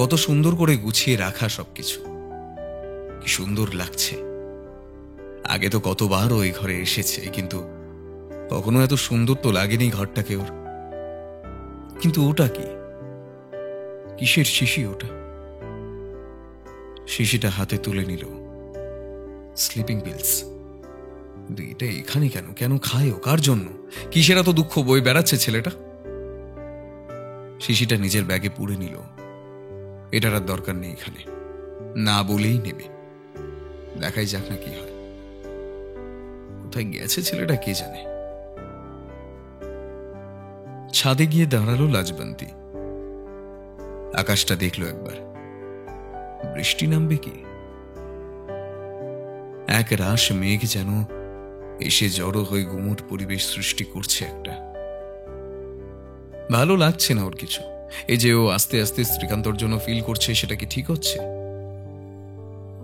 কত সুন্দর করে গুছিয়ে রাখা সবকিছু, কি সুন্দর লাগছে। আগে তো কতবার ও এই ঘরে এসেছে, কিন্তু কখনো এত সুন্দর তো লাগেনি ঘরটাকে ওর। কিন্তু ওটা কি? কিসের শিশি ওটা? শিশিটা হাতে তুলে নিল। Sleeping pills. এটা এখানে কেন? কেন খায় ও? কার জন্য? কিসের এত দুঃখ বয়ে বেড়াচ্ছে ছেলেটা? শিশিটা নিজের ব্যাগে পুরে নিল। এটার আর দরকার নেই এখানে, না বলেই নেবে। দেখাই যাক না কি হয়। কোথায় গেছে ছেলেটা কে জানে। ছাদে গিয়ে দাঁড়ালো লাজবন্তী। আকাশটা দেখলো একবার। বৃষ্টি নামবে কি? এক রাশ মেঘ যেন এসে জড়ো হয়ে গুমুট পরিবেশ সৃষ্টি করছে একটা। ভালো লাগছে না ওর কিছু। এই যে ও আস্তে আস্তে শ্রীকান্তর জন্য ফিল করছে, সেটা কি ঠিক হচ্ছে?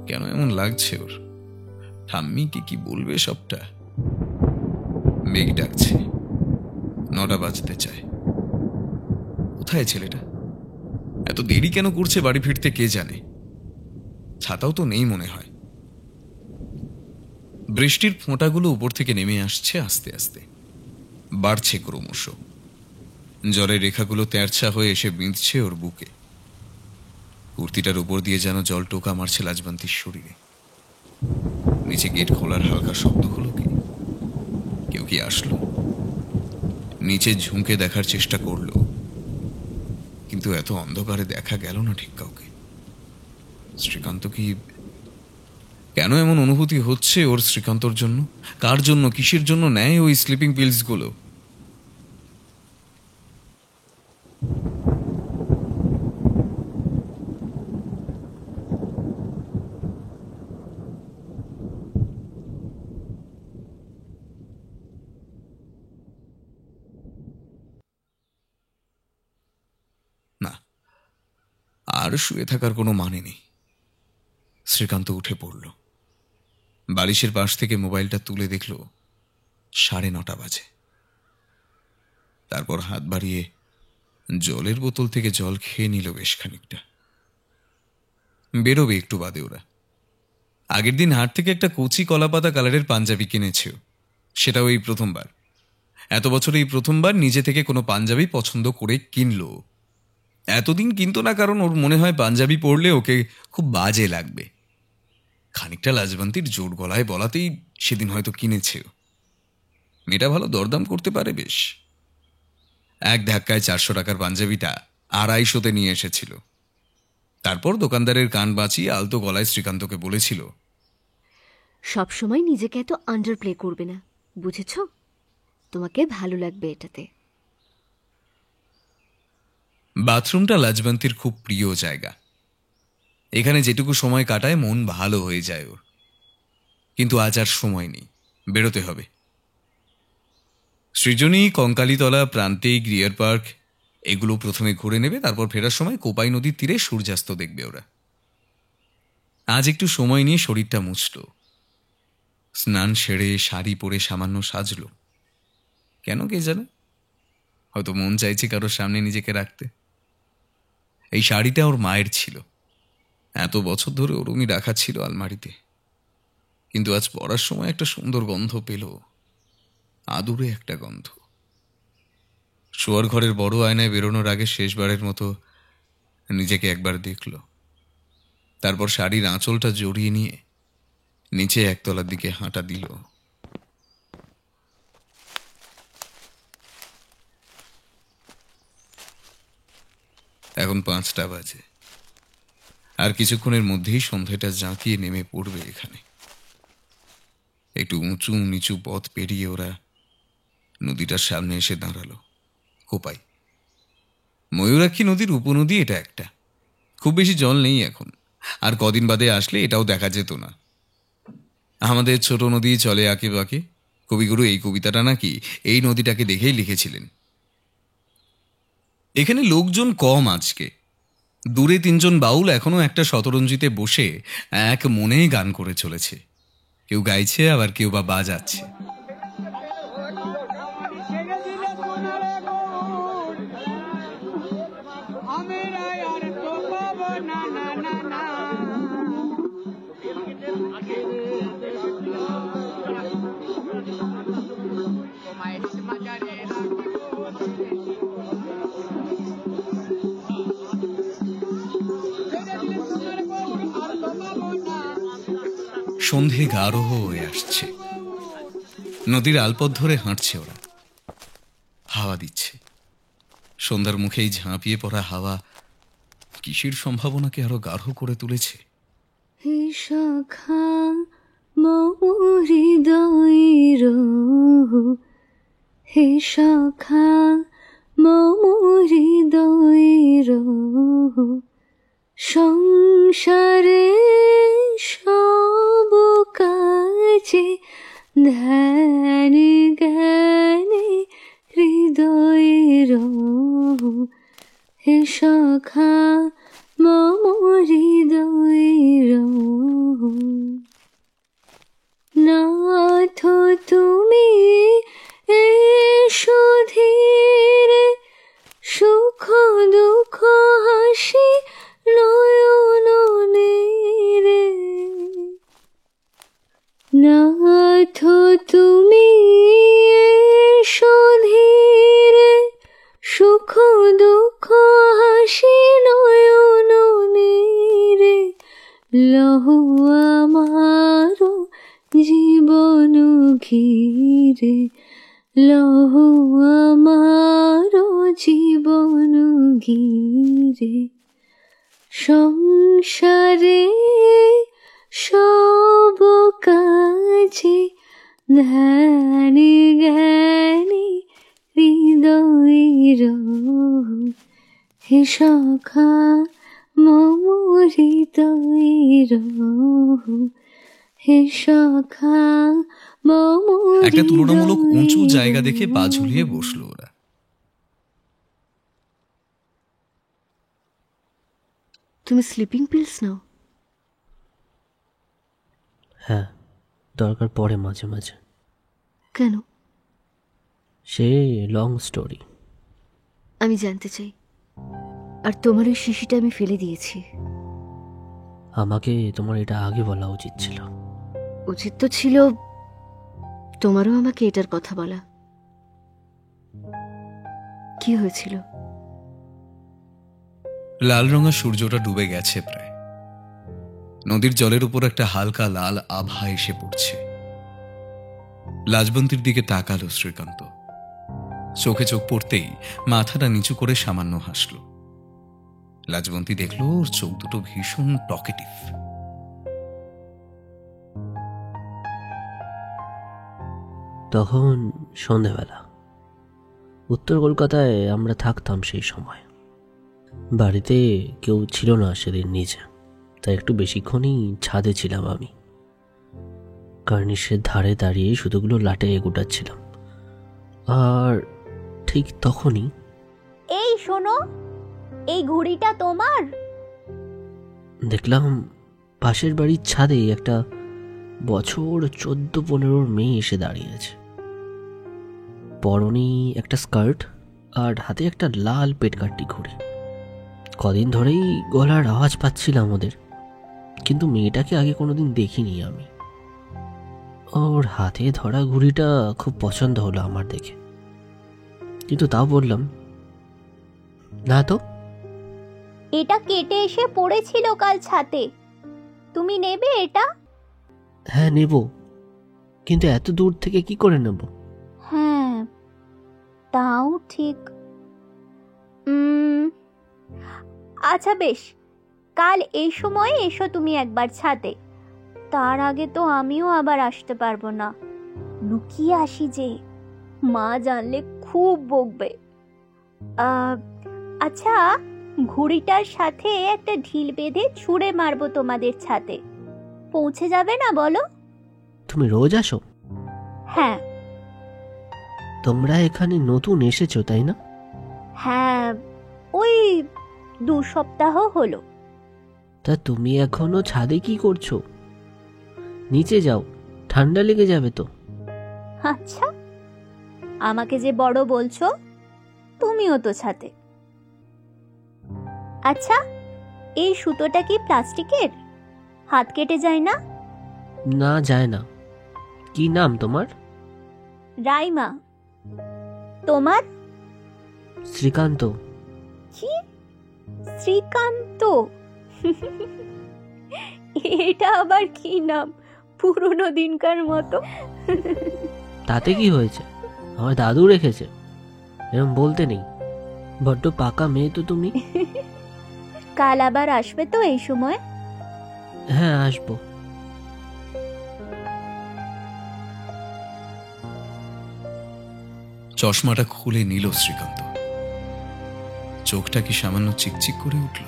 কেন এমন লাগছে ওর? ঠাম্মি কি বলবে সবটা? মেঘ ডাকছে, 9টা বাজতে চায়। কোথায় ছেলেটা? এত দেরি কেন করছে বাড়ি ফিরতে কে জানে। ছাতাও তো নেই মনে হয়। বৃষ্টির ফোঁটাগুলো উপর থেকে নেমে আসছে আস্তে আস্তে, বাড়ছে ক্রমশ। জলের রেখাগুলো তেরছা হয়ে এসে বিঁধছে ওর বুকে। কুর্তিটার উপর দিয়ে যেন জল টোকা মারছে লাজবন্তীর শরীরে। নিচে গেট খোলার হালকা শব্দ হলো কি? কেউ কি আসলো? নিচে ঝুঁকে দেখার চেষ্টা করলো, কিন্তু এত অন্ধকারে দেখা গেল না ঠিক কাউকে। শ্রীকান্ত কি? কেন এমন অনুভূতি হচ্ছে ওর শ্রীকান্তর জন্য? কার জন্য, কিসের জন্য নেয় ওই স্লিপিং পিলস গুলো? না, আর শুয়ে থাকার কোনো মানে নেই। শ্রীকান্ত উঠে পড়ল। বালিশের পাশ থেকে মোবাইলটা তুলে দেখল 9:30 বাজে। তারপর হাত বাড়িয়ে জলের বোতল থেকে জল খেয়ে নিল বেশ খানিকটা। বেরোবে একটু বাদে ওরা। আগের দিন হাট থেকে একটা কচি কলাপাতা কালারের পাঞ্জাবি কিনেছে। সেটাও এই প্রথমবার, এত বছর এই প্রথমবার নিজে থেকে কোনো পাঞ্জাবি পছন্দ করে কিনলো। এতদিন কিনতো না, কারণ ওর মনে হয় পাঞ্জাবি পরলে ওকে খুব বাজে লাগবে। খানিকটা লাজবন্তীর জোর গলায় বলাতেই সেদিন হয়তো কিনেছে। মেয়েটা ভালো দরদাম করতে পারে বেশ। এক ধাক্কায় 400 টাকার পাঞ্জাবিটা 250-তে নিয়ে এসেছিল। তারপর দোকানদারের কান বাঁচিয়ে আলতো গলায় শ্রীকান্তকে বলেছিল, সবসময় নিজেকে এত আন্ডার প্লে করবে না, বুঝেছ? তোমাকে ভালো লাগবে এটাতে। বাথরুমটা লাজবন্তীর খুব প্রিয় জায়গা। এখানে যেটুকু সময় কাটায় মন ভালো হয়ে যায় ওর। কিন্তু আজ আর সময় নেই, বেরোতে হবে। সৃজনী, কঙ্কালীতলা, প্রান্তিক, ডিয়ার পার্ক এগুলো প্রথমে ঘুরে নেবে। তারপর ফেরার সময় কোপাই নদীর তীরে সূর্যাস্ত দেখবে ওরা। আজ একটু সময় নিয়ে শরীরটা মুছল। স্নান সেরে শাড়ি পরে সামান্য সাজল। কেন কে জানে, হয়তো মন চাইছে কারোর সামনে নিজেকে রাখতে। এই শাড়িটা ওর মায়ের ছিল, এত বছর ধরে ওরমই রাখা ছিল আলমারিতে। কিন্তু আজ পরার সময় একটা সুন্দর গন্ধ পেল, আদুরে একটা গন্ধ। শোয়ার ঘরের বড় আয়নায় বেরোনোর আগে শেষবারের মতো নিজেকে একবার দেখল। তারপর শাড়ির আঁচলটা জড়িয়ে নিয়ে নিচে একতলার দিকে হাঁটা দিল। এখন 5টা বাজে। আর কিছুক্ষণের মধ্যেই সন্ধ্যাটা জাঁকিয়ে নেমে পড়বে এখানে। একটু উঁচু নিচু পথ পেরিয়ে ওরা নদীটার সামনে এসে দাঁড়ালো। কোপাই, ময়ূরাক্ষী নদীর উপনদী এটা একটা। খুব বেশি জল নেই এখন, আর কদিন বাদে আসলে এটাও দেখা যেত না। আমাদের ছোট নদী চলে আঁকে বাঁকে। কবিগুরু এই কবিতাটা নাকি এই নদীটাকে দেখেই লিখেছিলেন। এখানে লোকজন কম আজকে। দূরে 3জন বাউল এখনো একটা শতরঞ্জিতে বসে এক মনে গান করে চলেছে। কেউ গাইছে, আবার কেউ বা বাজাচ্ছে। সন্ধে গাঢ় হয়ে আসছে। নদীর আলপথ ধরে হাঁটছে ওরা। হাওয়া দিচ্ছে। সন্ধ্যার মুখেই ঝাঁপিয়ে পড়া হাওয়া কিসের সম্ভাবনাকে আরো গাঢ় করে তুলেছে। হে সখা মম হৃদয়ের, হে সখা মম হৃদয়ের, সংসারে সব কাজে ধ্যান জ্ঞানে হৃদয়ের, হে সখা মম হৃদয়ের। নাথ তুমি এসো ধীরে, সুখ দুঃখ হাসি নয়ন নীরে। নাথ তুমি এসো ধীরে, সুখ দুঃখ হাসি নয়ন নীরে। লহু আমার জীবন ঘিরে, লহু আমার জীবন ঘিরে। সংসারে সব কাজে ধ্যান জ্ঞানী হৃদয়ের, হে সখা মম হৃদয়ের, হে সখা মম। একটা তুলনামূলক উঁচু জায়গা দেখে পা ঝুলিয়ে বসলো ওরা। তুমি স্লিপিং পিলস নাও? হ্যাঁ, দরকার পড়ে মাঝে মাঝে। কেন? সে লং স্টোরি। আমি জানতে চাই। আর তোমার ওই শিশিটা আমি ফেলে দিয়েছি। আমাকে তোমার এটা আগে বলা উচিত ছিল। উচিত তো ছিল তোমারও আমাকে এটার কথা বলা। কি হয়েছিল? লাল রঙা সূর্যটা ডুবে গেছে প্রায়। নদীর জলের উপর একটা হালকা লাল আভা এসে পড়ছে। লাজবন্তীর দিকে তাকালো শ্রীকান্ত। চোখে চোখ পড়তেই মাথাটা নিচু করে সামান্য হাসল। লাজবন্তী দেখল ওর চোখ দুটো ভীষণ টকেটিভ। তখন সন্ধেবেলা। উত্তর কলকাতায় আমরা থাকতাম সেই সময়। বাড়িতে কেউ ছিল না সেদিন নিজে, তাই একটু বেশিক্ষণই ছাদে ছিলাম আমি। কার্নিশের ধারে দাঁড়িয়ে সুতোগুলো লাটে গোটাচ্ছিলাম। আর ঠিক তখনই এই শোনো, এই ঘড়িটা তোমার? দেখলাম পাশের বাড়ির ছাদে একটা বছর 14-15 মেয়ে এসে দাঁড়িয়েছে। পরনে একটা স্কার্ট আর হাতে একটা লাল পেটকাট্টি ঘড়ি। কদিন ধরেই গলার আওয়াজ পাচ্ছিলাম ওদের, কিন্তু মেয়েটাকে আগে কোনোদিন দেখিনি আমি। ওর হাতে ধরা ঘড়িটা খুব পছন্দ হলো আমার দেখে, কিন্তু তাও বললাম, না তো। এটা কেটে এসে পড়েছিল কাল ছাতে, তুমি নেবে এটা? হ্যাঁ নেব, কিন্তু এত দূর থেকে কি করে নেব? হ্যাঁ তাও ঠিক। আচ্ছা বেশ, কাল এই সময় এসো তুমি একবার ছাদে। তার আগে তো আমিও আবার আসতে পারবো না, লুকিয়ে আসি যে, মা জানলে খুব বকবে। আচ্ছা, ঘুড়িটার সাথে একটা ঢিল বেঁধে ছুঁড়ে মারবো তোমাদের ছাদে, পৌঁছে যাবে না বলো? তুমি রোজ আসো? হ্যাঁ। তোমরা এখানে নতুন এসেছো তাই না? হ্যাঁ, ওই 2 সপ্তাহ হলো। তা তুমি এখনো ছাদে কি করছো? নিচে যাও, ঠান্ডা লেগে যাবে তো। আচ্ছা, আমাকে যে বড় বলছো, তুমিও তো ছাদে। আচ্ছা, এই সুতোটা কি প্লাস্টিকের? হাত কেটে যায় না? না যায় না। কি নাম তোমার? রাইমা। তোমার? শ্রীকান্ত। কি? শ্রীকান্ত? এটা আবার কি নাম, পুরনো দিনকার মতো। তাতে কি হয়েছে, আমার দাদু রেখেছে, এরকম বলতে নেই। বড্ড পাকা মেয়ে তো তুমি। কাল আবার আসবে তো এই সময়? হ্যাঁ, আসবো। চশমাটা খুলে নিল শ্রীকান্ত। চোখটা কি সামান্য চিকচিক করে উঠল?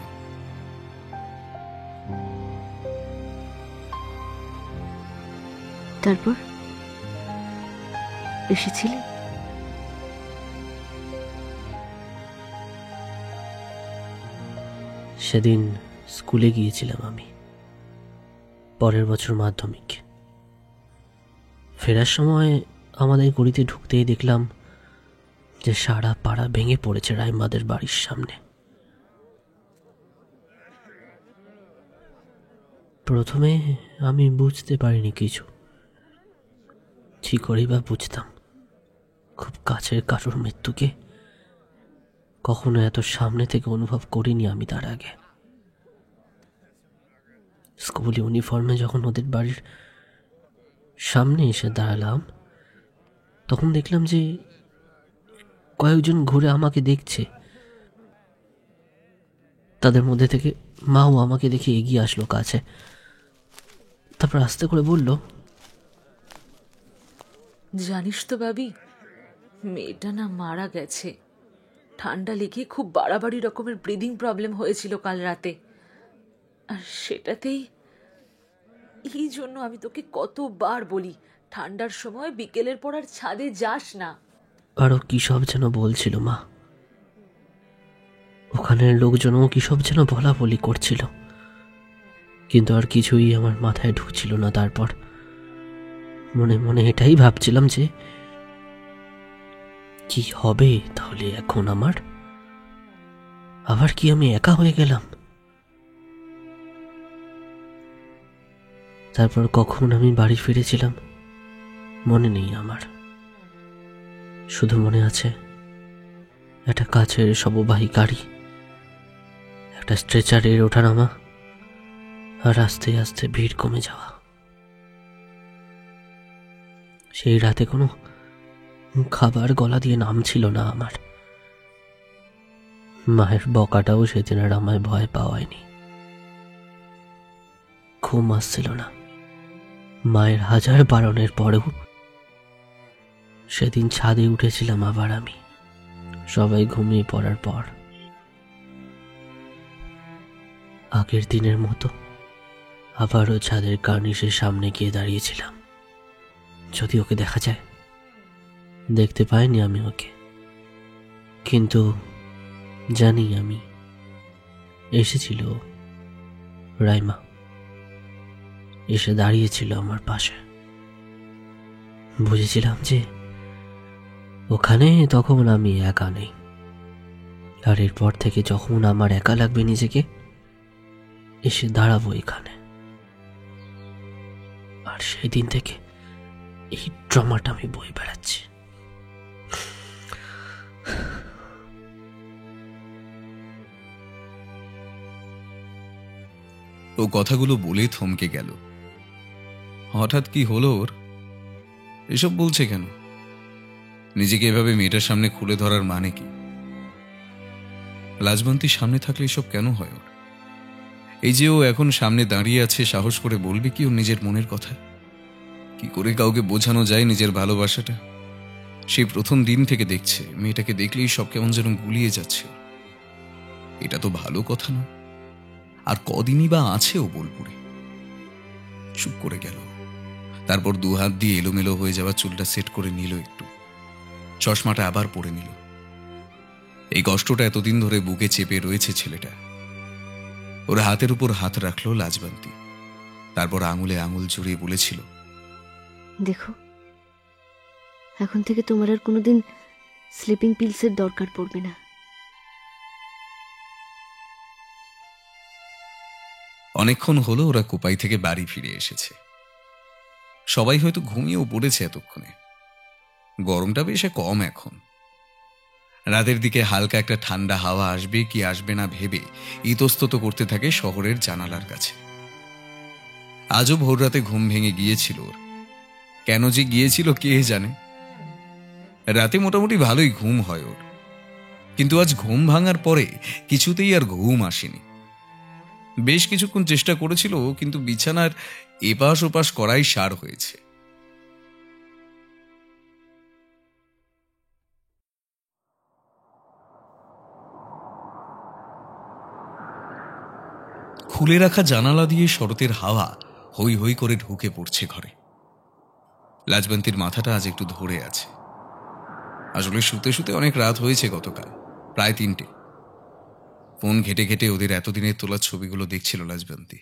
তারপর এসেছিলে? সেদিন স্কুলে গিয়েছিলাম আমি, পরের বছর মাধ্যমিক। ফেরার সময় আমাদের গলিতে ঢুকতেই দেখলাম যে সারা পাড়া ভেঙে পড়েছে রাইমাদের বাড়ির সামনে। প্রথমে আমি বুঝতে পারিনি কিছু, কি করেই বা বুঝতাম? খুব কাছের কারোর মৃত্যুকে কখনো এত সামনে থেকে অনুভব করিনি আমি তার আগে। স্কুল ইউনিফর্মে যখন ওদের বাড়ির সামনে এসে দাঁড়ালাম, তখন দেখলাম যে কয়েকজন ঘুরে আমাকে দেখছে। তাদের মধ্যে থেকে মাও আমাকে দেখে এগিয়ে আসলো কাছে। তারপর আস্তে করে বলল, জানিস তো বাবি, মেয়েটা না মারা গেছে। ঠান্ডা লেগে খুব বাড়াবাড়ি রকমের ব্রিদিং প্রবলেম হয়েছিল কাল রাতে। আর সেটাতেই এই জন্য আমি তোকে কতবার বলি, ঠান্ডার সময় বিকেলের পর আর ছাদে যাস না। আরো কি সব যেন বলছিল মা। ওখানের লোকজনও কি সব যেন বলা বলি করছিল, কিন্তু আর কিছুই আমার মাথায় ঢুকছিল না। তারপর মনে মনে এটাই ভাবছিলাম যে কি হবে তাহলে এখন আমার? আবার কি আমি একা হয়ে গেলাম? তারপর কখন আমি বাড়ি ফিরেছিলাম মনে নেই আমার। শুধু মনে আছে একটা কাছের শববাহী গাড়ি, একটা স্ট্রেচারের ওঠানামা, আর আস্তে আস্তে ভিড় কমে যাওয়া। সেই রাতে কোনো খাবার গলা দিয়ে নামছিল না আমার। মায়ের বকাটাও সেদিন আর আমায় ভয় পাওয়ায়নি। ঘুম আসছিল না মায়ের হাজার বারণের পরেও। সেদিন ছাদে উঠেছিলাম আবার আমি, সবাই ঘুমিয়ে পড়ার পর। আগের দিনের মতো আবারও ছাদের কার্নিশের সামনে গিয়ে দাঁড়িয়েছিলাম, যদি ওকে দেখা যায়। দেখতে পাইনি আমি ওকে, কিন্তু জানি আমি এসেছিল রাইমা, এসে দাঁড়িয়েছিল আমার পাশে। বুঝেছিলাম যে ওখানে তখন আমি একা নেই, আর এরপর থেকে যখন আমার একা লাগবে নিজেকে, এসে দাঁড়াবো এখানে। আর সেই দিন থেকে এই ড্রামাটা আমি বই বেড়াচ্ছি। ও কথাগুলো বলে থমকে গেল। হঠাৎ কি হলো ওর? এসব বলছে কেন? নিজেকে এভাবে মেয়েটার সামনে খুলে ধরার মানে কি? লাজবন্তীর সামনে থাকলে এসব কেন হয় ওর? এই যে ও এখন সামনে দাঁড়িয়ে আছে, সাহস করে বলবে কি ওর নিজের মনের কথা? কি করে কাউকে বোঝানো যায় নিজের ভালোবাসাটা? সেই প্রথম দিন থেকে দেখছে, মেয়েটাকে দেখলেই সব কেমন যেন গুলিয়ে যাচ্ছে। এটা তো ভালো কথা না। আর কদিনই বা আছে ও বোলপুরে? চুপ করে গেল। তারপর দুহাত দিয়ে এলোমেলো হয়ে যাওয়া চুলটা সেট করে নিল একটু, চশমাটা আবার পরে নিল। এই কষ্টটা এতদিন ধরে বুকে চেপে রয়েছে ছেলেটা। ওর হাতের উপর হাত রাখলো লাজবন্তী, তারপর আঙুলে আঙুল জড়িয়ে বলেছিল, দেখো, এখন থেকে তোমার আর কোনোদিন স্লিপিং পিলসের দরকার পড়বে না। অনেকক্ষণ হলো ওরা কোপাই থেকে বাড়ি ফিরে এসেছে। সবাই হয়তো ঘুমিয়েও পড়েছে এতক্ষণে। গরমটা বেশ কম এখন। রাতের দিকে হালকা একটা ঠান্ডা হাওয়া আসবে কি আসবে না ভেবে ইতস্তত করতে থাকে শহরের জানালার কাছে। আজও ভোর রাতে ঘুম ভেঙে গিয়েছিল ওর। কেন যে গিয়েছিল কে জানে। রাতে মোটামুটি ভালোই ঘুম হয় ওর, কিন্তু আজ ঘুম ভাঙার পরে কিছুতেই আর ঘুম আসেনি। বেশ কিছুক্ষণ চেষ্টা করেছিল, কিন্তু বিছানার এপাশ ওপাশ করাই সার হয়েছে। খুলে রাখা জানালা দিয়ে শরতের হাওয়া হই হই করে ঢুকে পড়ছে ঘরে। লাজবন্তীর মাথাটা আজ একটু ধরে আছে। আসলে শুতে শুতে অনেক রাত হয়েছে গতকাল, প্রায় 3টে। ফোন ঘেটে ঘেটে ওদের এতদিনের তোলা ছবিগুলো দেখছিল লাজবন্তী,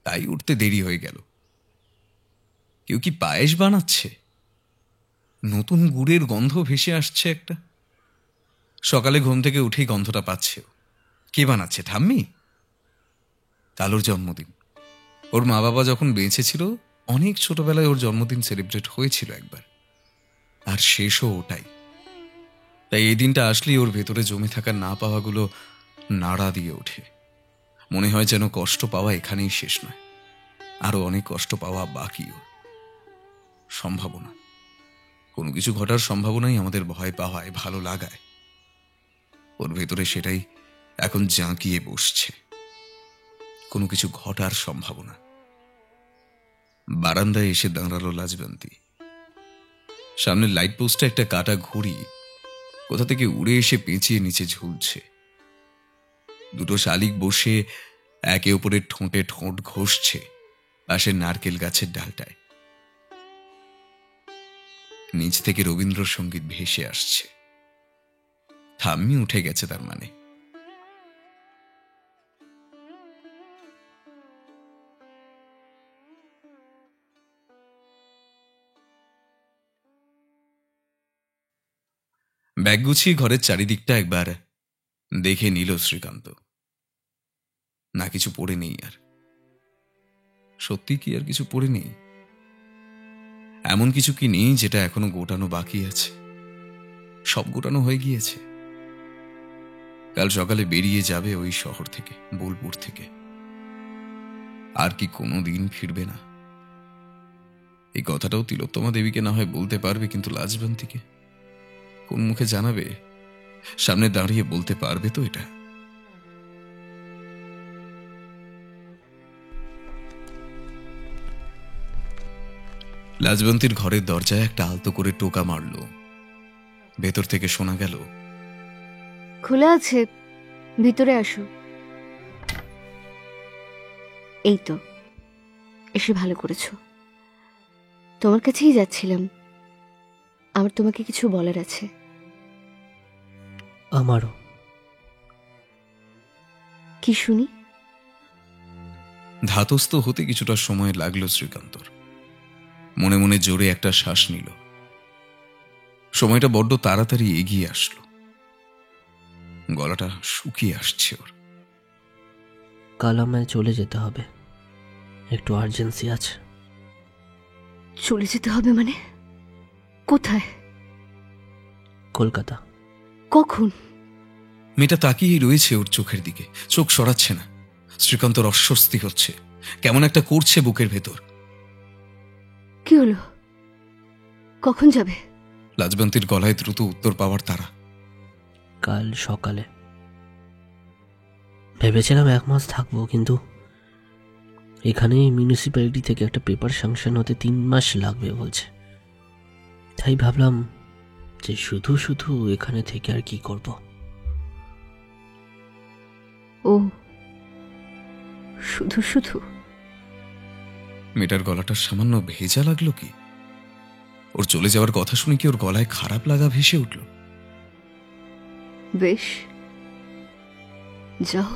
তাই উঠতে দেরি হয়ে গেল। কেউ কি পায়েস বানাচ্ছে? নতুন গুড়ের গন্ধ ভেসে আসছে একটা। সকালে ঘুম থেকে উঠেই গন্ধটা পাচ্ছে। কে বানাচ্ছে? ঠাম্মি। কাল ওর জন্মদিন। ওর মা বাবা যখন বেঁচে ছিল, অনেক ছোটবেলায় ওর জন্মদিন সেলিব্রেট হয়েছিল একবার, আর শেষও ওটাই। তাই এই দিনটা আসলেই ওর ভেতরে জমে থাকা না পাওয়াগুলো নাড়া দিয়ে ওঠে। মনে হয় যেন কষ্ট পাওয়া এখানেই শেষ নয়, আরো অনেক কষ্ট পাওয়া বাকিও। সম্ভাবনা, কোনো কিছু ঘটার সম্ভাবনাই আমাদের ভয় পাওয়ায়, ভালো লাগায়। ওর ভেতরে সেটাই এখন জাঁকিয়ে বসছে, কোনো কিছু ঘটার সম্ভাবনা। বারান্দায় এসে দাঁড়ালো লাজবন্তী। সামনের লাইট পোস্টে একটা কাটা ঘুড়ি কোথা থেকে উড়ে এসে পেঁচিয়ে নিচে ঝুলছে। দুটো শালিক বসে একে অপরের ঠোঁটে ঠোঁট ঘষছে পাশের নারকেল গাছের ডালটায়। নিচ থেকে রবীন্দ্রসঙ্গীত ভেসে আসছে। ঠাম্মি উঠে গেছে তার মানে। ব্যাগ গুছিয়ে ঘরের চারিদিকটা একবার দেখে নিল শ্রীকান্ত। না, কিছু পড়ে নেই আর। সত্যি কি আর কিছু পড়ে নেই? এমন কিছু কি নেই যেটা এখনো গোটানো বাকি আছে? সব গোটানো হয়ে গিয়েছে। কাল সকালে বেরিয়ে যাবে ওই শহর থেকে, বোলপুর থেকে। আর কি কোনো দিন ফিরবে না? এই কথাটাও তিলোত্তমা দেবীকে না হয় বলতে পারবে, কিন্তু লাজবন্তীকে কোন মুখে জানাবে? সামনে দাঁড়িয়ে বলতে পারবে তো এটা? লাজবন্তীর ঘরের দরজায় একটা আলতো করে টোকা মারল। ভেতর থেকে শোনা গেল, খোলা আছে, ভিতরে আসো। এই তো এসে ভালো করেছো। তোমার কাছেই যাচ্ছিলাম, আমার তোমাকে কিছু বলার আছে। আমারও। কি শুনি? ধাতস্থ হতে কিছুটা সময় লাগলো শ্রীকান্তর। মনে মনে জোরে একটা শ্বাস নিল। সময়টা বড্ড তাড়াতাড়ি এগিয়ে আসলো। গলাটা শুকিয়ে আসছে ওর। কাল আমায় চলে যেতে হবে, একটু আর্জেন্সি আছে। চলে যেতে হবে মানে? কোথায়? কলকাতা। কখন? মেয়েটা তাকিয়েই রয়েছে ওর চোখের দিকে, চোখ সরাচ্ছে না। শ্রীকান্তর অস্বস্তি হচ্ছে, কেমন একটা করছে বুকের ভেতর। কি হলো? কখন যাবে? লাজবন্তীর গলায় দ্রুত উত্তর পাওয়ার তারা। কাল সকালে। ভেবেছিলাম 1 মাস থাকবো, কিন্তু এখানে মিউনিসিপ্যালিটি থেকে একটা পেপার স্যাংশন হতে 3 মাস লাগবে বলছে। তাই ভাবলাম যে শুধু শুধু এখানে থেকে আর কি করব। ও, শুধু শুধু? মেয়েটার গলাটা সামান্য ভেজা লাগলো কি? ওর চলে যাওয়ার কথা শুনে কি ওর গলায় খারাপ লাগা ভেসে উঠল? বেশ, যাও।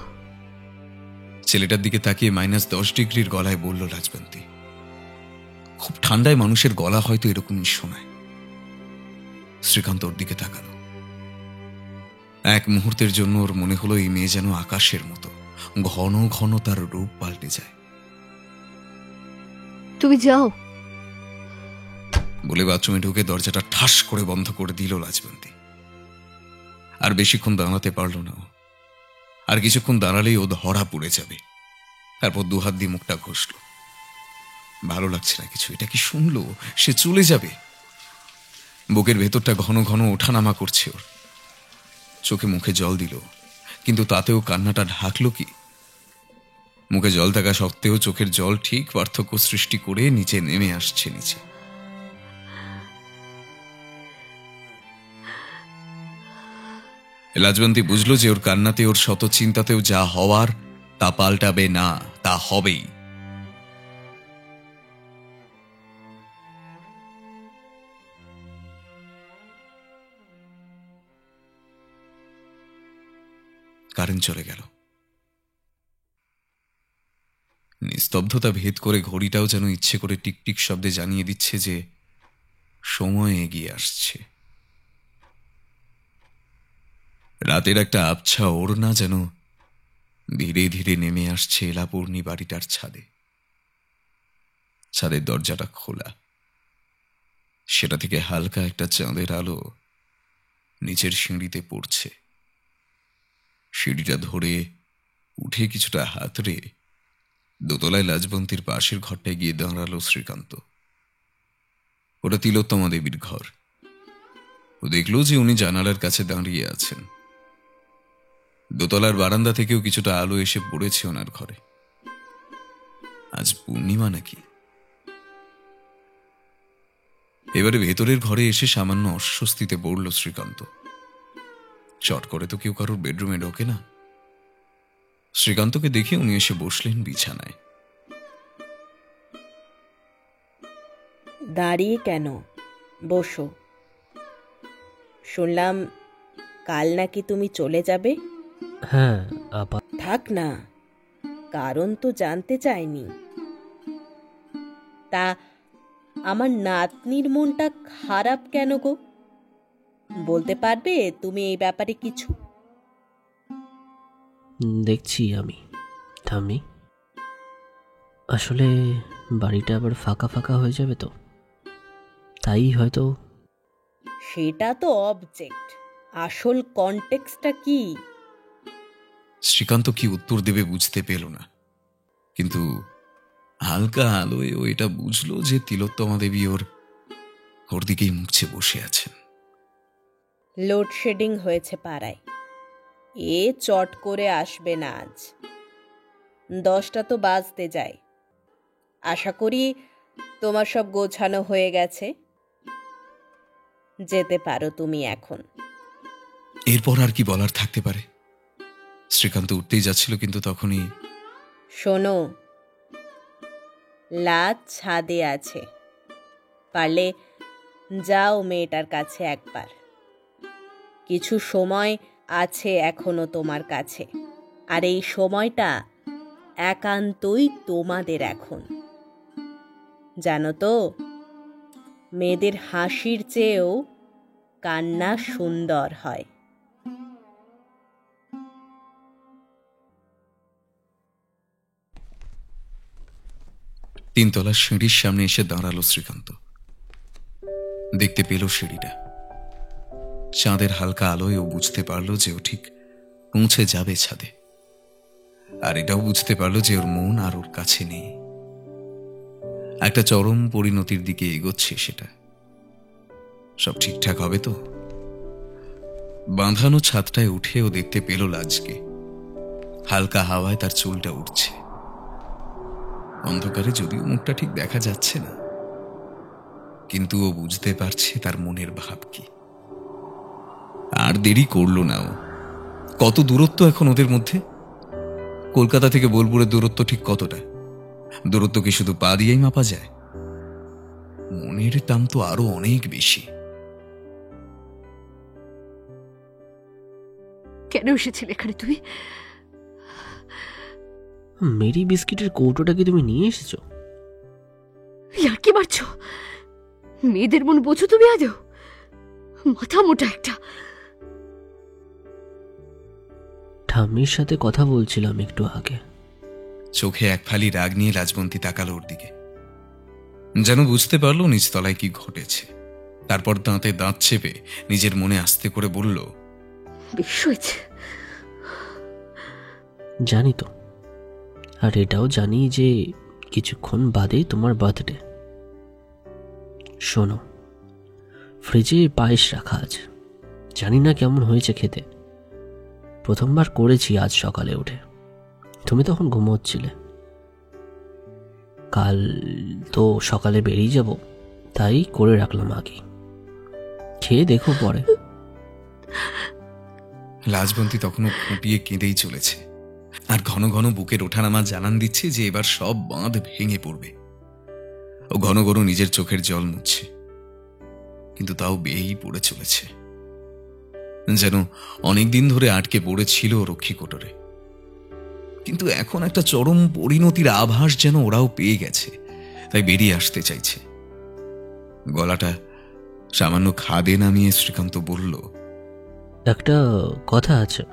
ছেলেটার দিকে তাকিয়ে -10 ডিগ্রির গলায় বলল লাজবন্তী। খুব ঠান্ডায় মানুষের গলা হয়তো এরকমই শোনায়। শ্রীকান্ত ওর দিকে তাকালো। এক মুহূর্তের জন্য ওর মনে হলো এই মেয়ে যেন আকাশের মতো, ঘন ঘন তার রূপ পাল্টে যায়। তুমি যাও বলে বাথরুমে ঢুকে দরজাটা ঠাস করে বন্ধ করে দিল লাজবন্তী। আর বেশিক্ষণ দাঁড়াতে পারল না ও। আর কিছুক্ষণ দাঁড়ালেই ও ধরা পড়ে যাবে। তারপর 2 হাত দিয়ে মুখটা ঘষল। ভালো লাগছে না কিছু। এটা কি শুনলো? সে চলে যাবে। বুকের ভেতরটা ঘন ঘন ওঠানামা করছে ওর। চোখে মুখে জল দিল, কিন্তু তাতেও কান্নাটা ঢাকলো কি? মুখে জল থাকা সত্ত্বেও চোখের জল ঠিক পার্থক্য সৃষ্টি করে নিচে নেমে আসছে নিচে। লাজবন্তী বুঝল যে ওর কান্নাতে, ওর শত চিন্তাতেও যা হওয়ার তা পাল্টাবে না, তা হবেই। কারেন্ট চলে গেল। নিস্তব্ধতা ভেদ করে ঘড়িটাও যেন ইচ্ছে করে টিকটিক শব্দে জানিয়ে দিচ্ছে যে সময় এগিয়ে আসছে। রাতের একটা আবছা ওড়না যেন ধীরে ধীরে নেমে আসছে এলাপূর্ণী বাড়িটার ছাদে। ছাদের দরজাটা খোলা, সেটা থেকে হালকা একটা চাঁদের আলো নিচের সিঁড়িতে পড়ছে। সিঁড়িটা ধরে উঠে কিছুটা হাতড়ে দোতলায় লাজবন্তীর পাশের ঘরটায় গিয়ে দাঁড়ালো শ্রীকান্ত। ওটা তিলোত্তমা দেবীর ঘর। ও দেখল যে উনি জানালার কাছে দাঁড়িয়ে আছেন। দোতলার বারান্দা থেকেও কিছুটা আলো এসে পড়েছে ওনার ঘরে। আজ পূর্ণিমা নাকি? এবারে ভেতরের ঘরে এসে সামান্য অস্বস্তিতে পড়ল শ্রীকান্ত। চট করে তো কেউ কারোর বেডরুমে ঢোকে না। শ্রীকান্তকে দেখে উনি এসে বসলেন বিছানায়। দাঁড়িয়ে কেন? বসো। শুনলাম কাল নাকি তুমি চলে যাবে। হ্যাঁ আপা। থাক না, কারণ তো জানতে চাইনি। তা আমার নাতনির মনটা খারাপ কেন গো? বলতে পারবে তুমি এই ব্যাপারে কিছু? দেখছি আমি ঠাম্মি, আসলে বাড়িটা আবার ফাঁকা ফাঁকা হয়ে যাবে তো, তাই হয়তো। সেটা তো অবজেক্ট, আসল কনটেক্সটটা কি? শ্রীকান্ত কি উত্তর দেবে বুঝতে পেল না, কিন্তু হালকা আলোয় ও এটা বুঝলো যে তিলোত্তমা দেবী ওর দিকেই মুখছে বসে আছেন। লোডশেডিং হয়েছে পাড়ায়, এ চট করে আসবে না আজ। 10টা তো বাজতে যায়। আশা করি তোমার সব গোছানো হয়ে গেছে, যেতে পারো তুমি এখন। এরপর আর কি বলার থাকতে পারে? শ্রীকান্ত উঠতেই যাচ্ছিল, কিন্তু তখনই শোনো, লাজ ছাদে আছে, পারলে যাও মেয়েটার কাছে একবার। কিছু সময় আছে এখনো তোমার কাছে, আর এই সময়টা একান্তই তোমাদের এখন। জানো তো, মেয়েদের হাসির চেয়েও কান্না সুন্দর হয়। তিনতলার সিঁড়ির সামনে এসে দাঁড়ালো শ্রীকান্ত। দেখতে পেল সিঁড়িটা, চাঁদের হালকা আলোয় ও বুঝতে পারল যে ও ঠিক পৌঁছে যাবে ছাদে। আর এটাও বুঝতে পারল যে ওর মন আর ওর কাছে নেই, একটা চরম পরিণতির দিকে এগোচ্ছে সেটা। সব ঠিকঠাক হবে তো? বাঁধানো ছাদটায় উঠে ও দেখতে পেল লাজকে। হালকা হাওয়ায় তার চুলটা উঠছে। অন্ধকারে যদিও মুখটা ঠিক দেখা যাচ্ছে না, কিন্তু ও বুঝতে পারছে তার মনের ভাব কি। আর দেরি করল না ও। কত দূরত্ব এখন ওদের মধ্যে? কলকাতা থেকে বোলপুরের দূরত্ব ঠিক কতটা? দূরত্ব কি শুধু পা দিয়েই মাপা যায়? মনের দাম তো আরো অনেক বেশি। কেন এসেছিলে এখানে তুমি? মেরি বিস্কিটের কৌটোটা কি তুমি নিয়ে এসেছো? আর কি মারছো? মেয়েদের মন বোঝো তুমি আজও? মাথা মোটা একটা। ঠাম্মির সাথে কথা বলছিলাম একটু আগে। চোখে এক ফালি রাগ নিয়ে রাজবন্তী তাকালো ওর দিকে, যেন বুঝতে পারলো নিচতলায় কি ঘটেছে। তারপর দাঁতে দাঁত চেপে নিজের মনে আস্তে করে বলল, বেশ হয়েছে। জানি তো, আর এটাও জানি যে কিছুক্ষণ বাদে তোমার বার্থডে। শোনো, ফ্রিজে পায়েস রাখা আছে, জানি না কেমন হয়েছে খেতে। প্রথমবার করেছি আজ সকালে উঠে, তুমি তখন ঘুমোচ্ছিলে। কাল তো সকালে বেরিয়ে যাব, তাই করে রাখলাম আগে, খেয়ে দেখো পরে। লাজবন্তী তখনও ফুটিয়ে কেঁদেই চলেছে, আর ঘন ঘন বুকের ওঠানামা জানান দিচ্ছে যে এবার সব বাঁধ ভেঙে পড়বে। ও ঘন ঘন নিজের চোখের জল মুছছে, কিন্তু তাও বেয়েই পড়ে চলেছে, যেন অনেকদিন ধরে আটকে পড়েছিল রক্ষী কোটরে। কিন্তু এখন একটা চরম পরিণতির আভাস যেন ওরাও পেয়ে গেছে, তাই বেরিয়ে আসতে চাইছে। গলাটা সামান্য খাদে নামিয়ে শ্রীকান্ত বলল, একটা কথা আছে,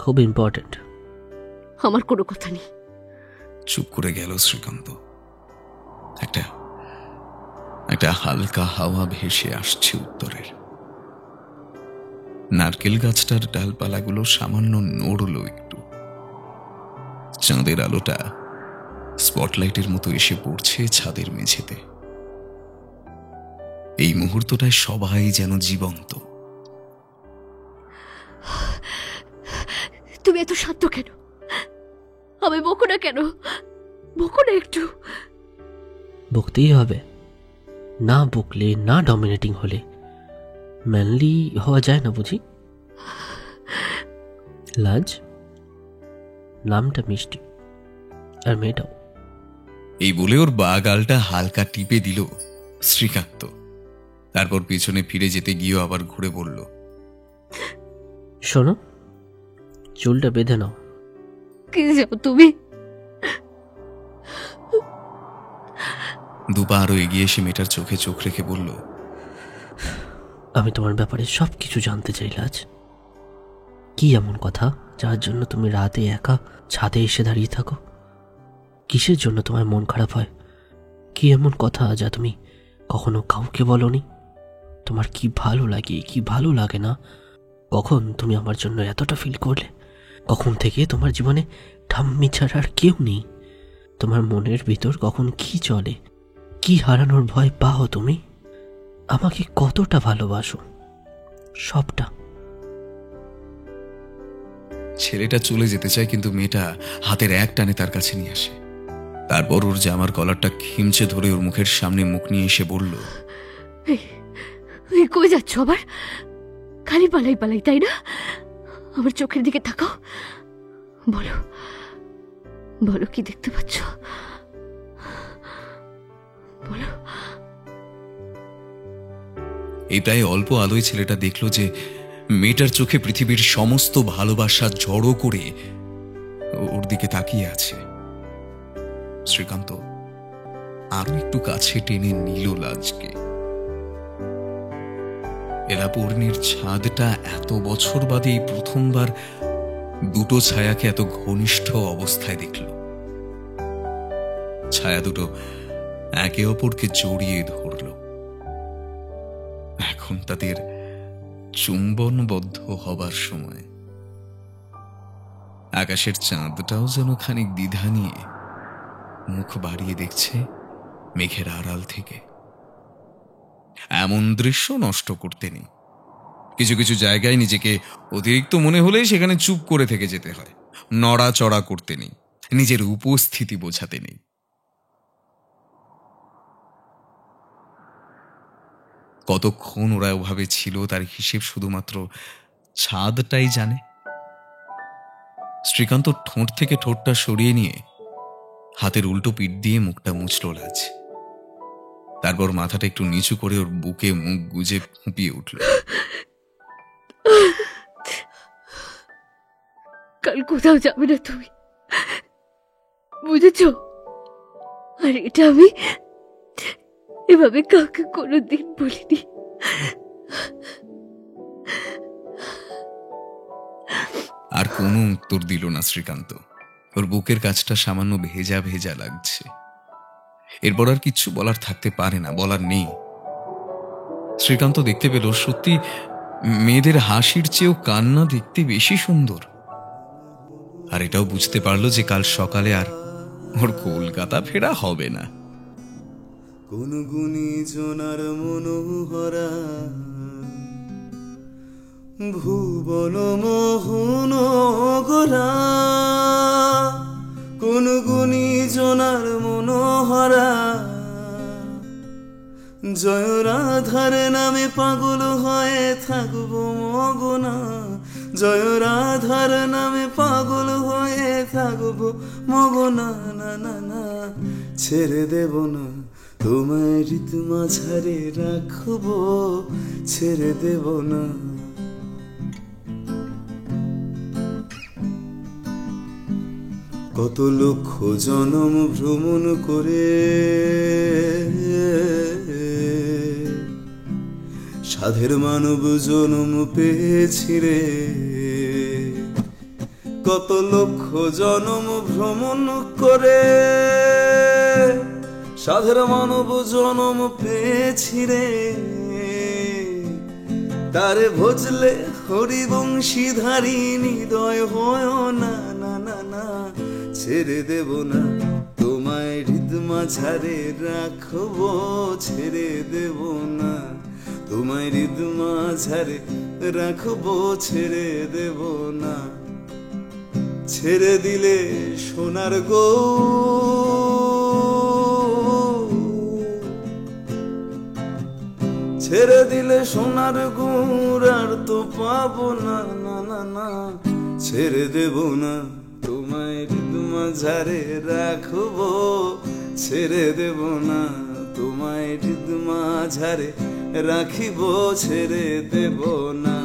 খুব ইম্পর্টেন্ট। আমার কোনো কথা নেই। চুপ করে গেল শ্রীকান্ত। একটা হালকা হাওয়া ভেসে আসছে উত্তরের। নারকেল গাছটার ডালপালাগুলো সামান্য নড়ল একটু। চাঁদের আলোটা স্পটলাইটের মতো এসে পড়ছে ছাদের মেঝেতে। এই মুহূর্তটায় সবাই যেন জীবন্ত। তুমি এত শান্ত কেন? আমি বকো না কেন? বকো না একটু। বকতেই হবে, না বকলে, না ডমিনেটিং হলে ম্যানলি হওয়া যায় না বুঝি। লাজ নামটা মিষ্টি, আর মেয়েটাও। এই বলে ওর বা গালটা হালকা টিপে দিল শ্রীকান্ত। তারপর পিছনে ফিরে যেতে গিয়েও আবার ঘুরে বলল, শোনো, চুলটা বেঁধে নাও। কে যাও তুমি? দুপা আরো এগিয়ে এসে মেয়েটার চোখে চোখ রেখে বলল, আমি তোমার ব্যাপারে সব কিছু জানতে চাই লাজ। কি এমন কথা যার জন্য তুমি রাতে একা ছাদে এসে দাঁড়িয়ে থাকো? কিসের জন্য তোমার মন খারাপ হয়? কি এমন কথা যা তুমি কখনো কাউকে বলনি? তোমার কি ভালো লাগে, কি ভালো লাগে না? কখন তুমি আমার জন্য এতটা ফিল করলে? কখন থেকে তোমার জীবনে ঠাম্মি ছাড়া আর কেউ নেই? তোমার মনের ভিতর কখন কি চলে? কি হারানোর ভয় পাও তুমি? আমাকে কতটা ভালোবাসো? সবটা। ছেলেটা চলে যেতে চায়, কিন্তু মেয়েটা হাতের এক টানে তার কাছে নিয়ে আসে। তারপর ওর জামার কলারটা খিমচে ধরে ওর মুখের সামনে মুখ নিয়ে এসে বলল, এই কই যাচ্ছ আবার? খালি পালাই পালাই, তাই না? আমার চোখের দিকে তাকাও, বলো বলো কি দেখতে পাচ্ছ? বলো। এই প্রায় অল্প আলোয় ছেলেটা দেখলো যে মেয়েটার চোখে পৃথিবীর সমস্ত ভালোবাসা জড়ো করে ওর দিকে তাকিয়ে আছে। শ্রীকান্ত আরো একটু কাছে টেনে নিল লাজকে। এলাপূর্ণির ছাদটা এত বছর বাদে এই প্রথমবার দুটো ছায়াকে এত ঘনিষ্ঠ অবস্থায় দেখল। ছায়া দুটো একে অপরকে জড়িয়ে ধরল। এখন তাদের চুম্বনবদ্ধ হবার সময়। আকাশের চাঁদটাও যেন খানিক দ্বিধা নিয়ে মুখ বাড়িয়ে দেখছে মেঘের আড়াল থেকে। এমন দৃশ্য নষ্ট করতে নেই। কিছু কিছু জায়গায় নিজেকে অতিরিক্ত মনে হলে সেখানে চুপ করে থেকে যেতে হয়। নড়াচড়া করতে নেই, নিজের উপস্থিতি বোঝাতে নেই। কতক্ষণ ওরা ওভাবে ছিল তার হিসেব শুধুমাত্র ছাদটাই জানে। শ্রীকান্ত ঠোঁট থেকে ঠোঁটটা সরিয়ে নিয়ে হাতের উল্টো পিঠ দিয়ে মুখটা মুছল লাজ। তারপর মাথাটা একটু নিচু করে ওর বুকে মুখ গুজে ফুঁপিয়ে উঠল। কাল কোথাও যাবে না তুমি, বুঝেছ? আর এটা আমি এভাবে কাউকে কোনোদিন বলিনি। আর কোনো উত্তর দিল না শ্রীকান্ত। ওর বুকের কাছটা সামান্য ভেজা ভেজা লাগছে। এরপর আর কিচ্ছু বলার থাকতে পারে না, বলার নেই। শ্রীকান্ত দেখতে পেল সত্যি মেয়েদের হাসির চেয়েও কান্না দেখতে বেশি সুন্দর। আর এটাও বুঝতে পারলো যে কাল সকালে আর ওর কলকাতা ফেরা হবে না। কোন গুণী জনার মনোহরা ভুবন মোহন গোরা গুনগুনি জোনার মনোহরা, জয় রাধার নামে পাগল হয়ে থাকবো মগনা, জয় রাধার নামে পাগল হয়ে থাকবো মগনা, না না না ছেড়ে দেব না তোমায় ঋত মাঝারে রাখবো, ছেড়ে দেব না। কত লক্ষ জনম ভ্রমণ করে সাধের মানব জনম পেয়েছি রে, কত লক্ষ জনম ভ্রমণ করে সাধের মানব জনম পেয়েছি রে, তারে ভজলে হরিবংশীধারী হৃদয় হয় না, না না না ছেড়ে দেব না তোমায় হৃদ মাঝারে রাখবো, ছেড়ে দেব না তোমায় হৃদ মাঝারে রাখবো, ছেড়ে দেব না। ছেড়ে দিলে সোনার গো, ছেড়ে দিলে সোনার গুড় আর তো পাবো না, না না না ছেড়ে দেব না তোমায় হৃদ মাঝারে রাখবো, ছেড়ে দেব না তোমায় হৃদ মাঝারে রাখিব, ছেড়ে দেব না।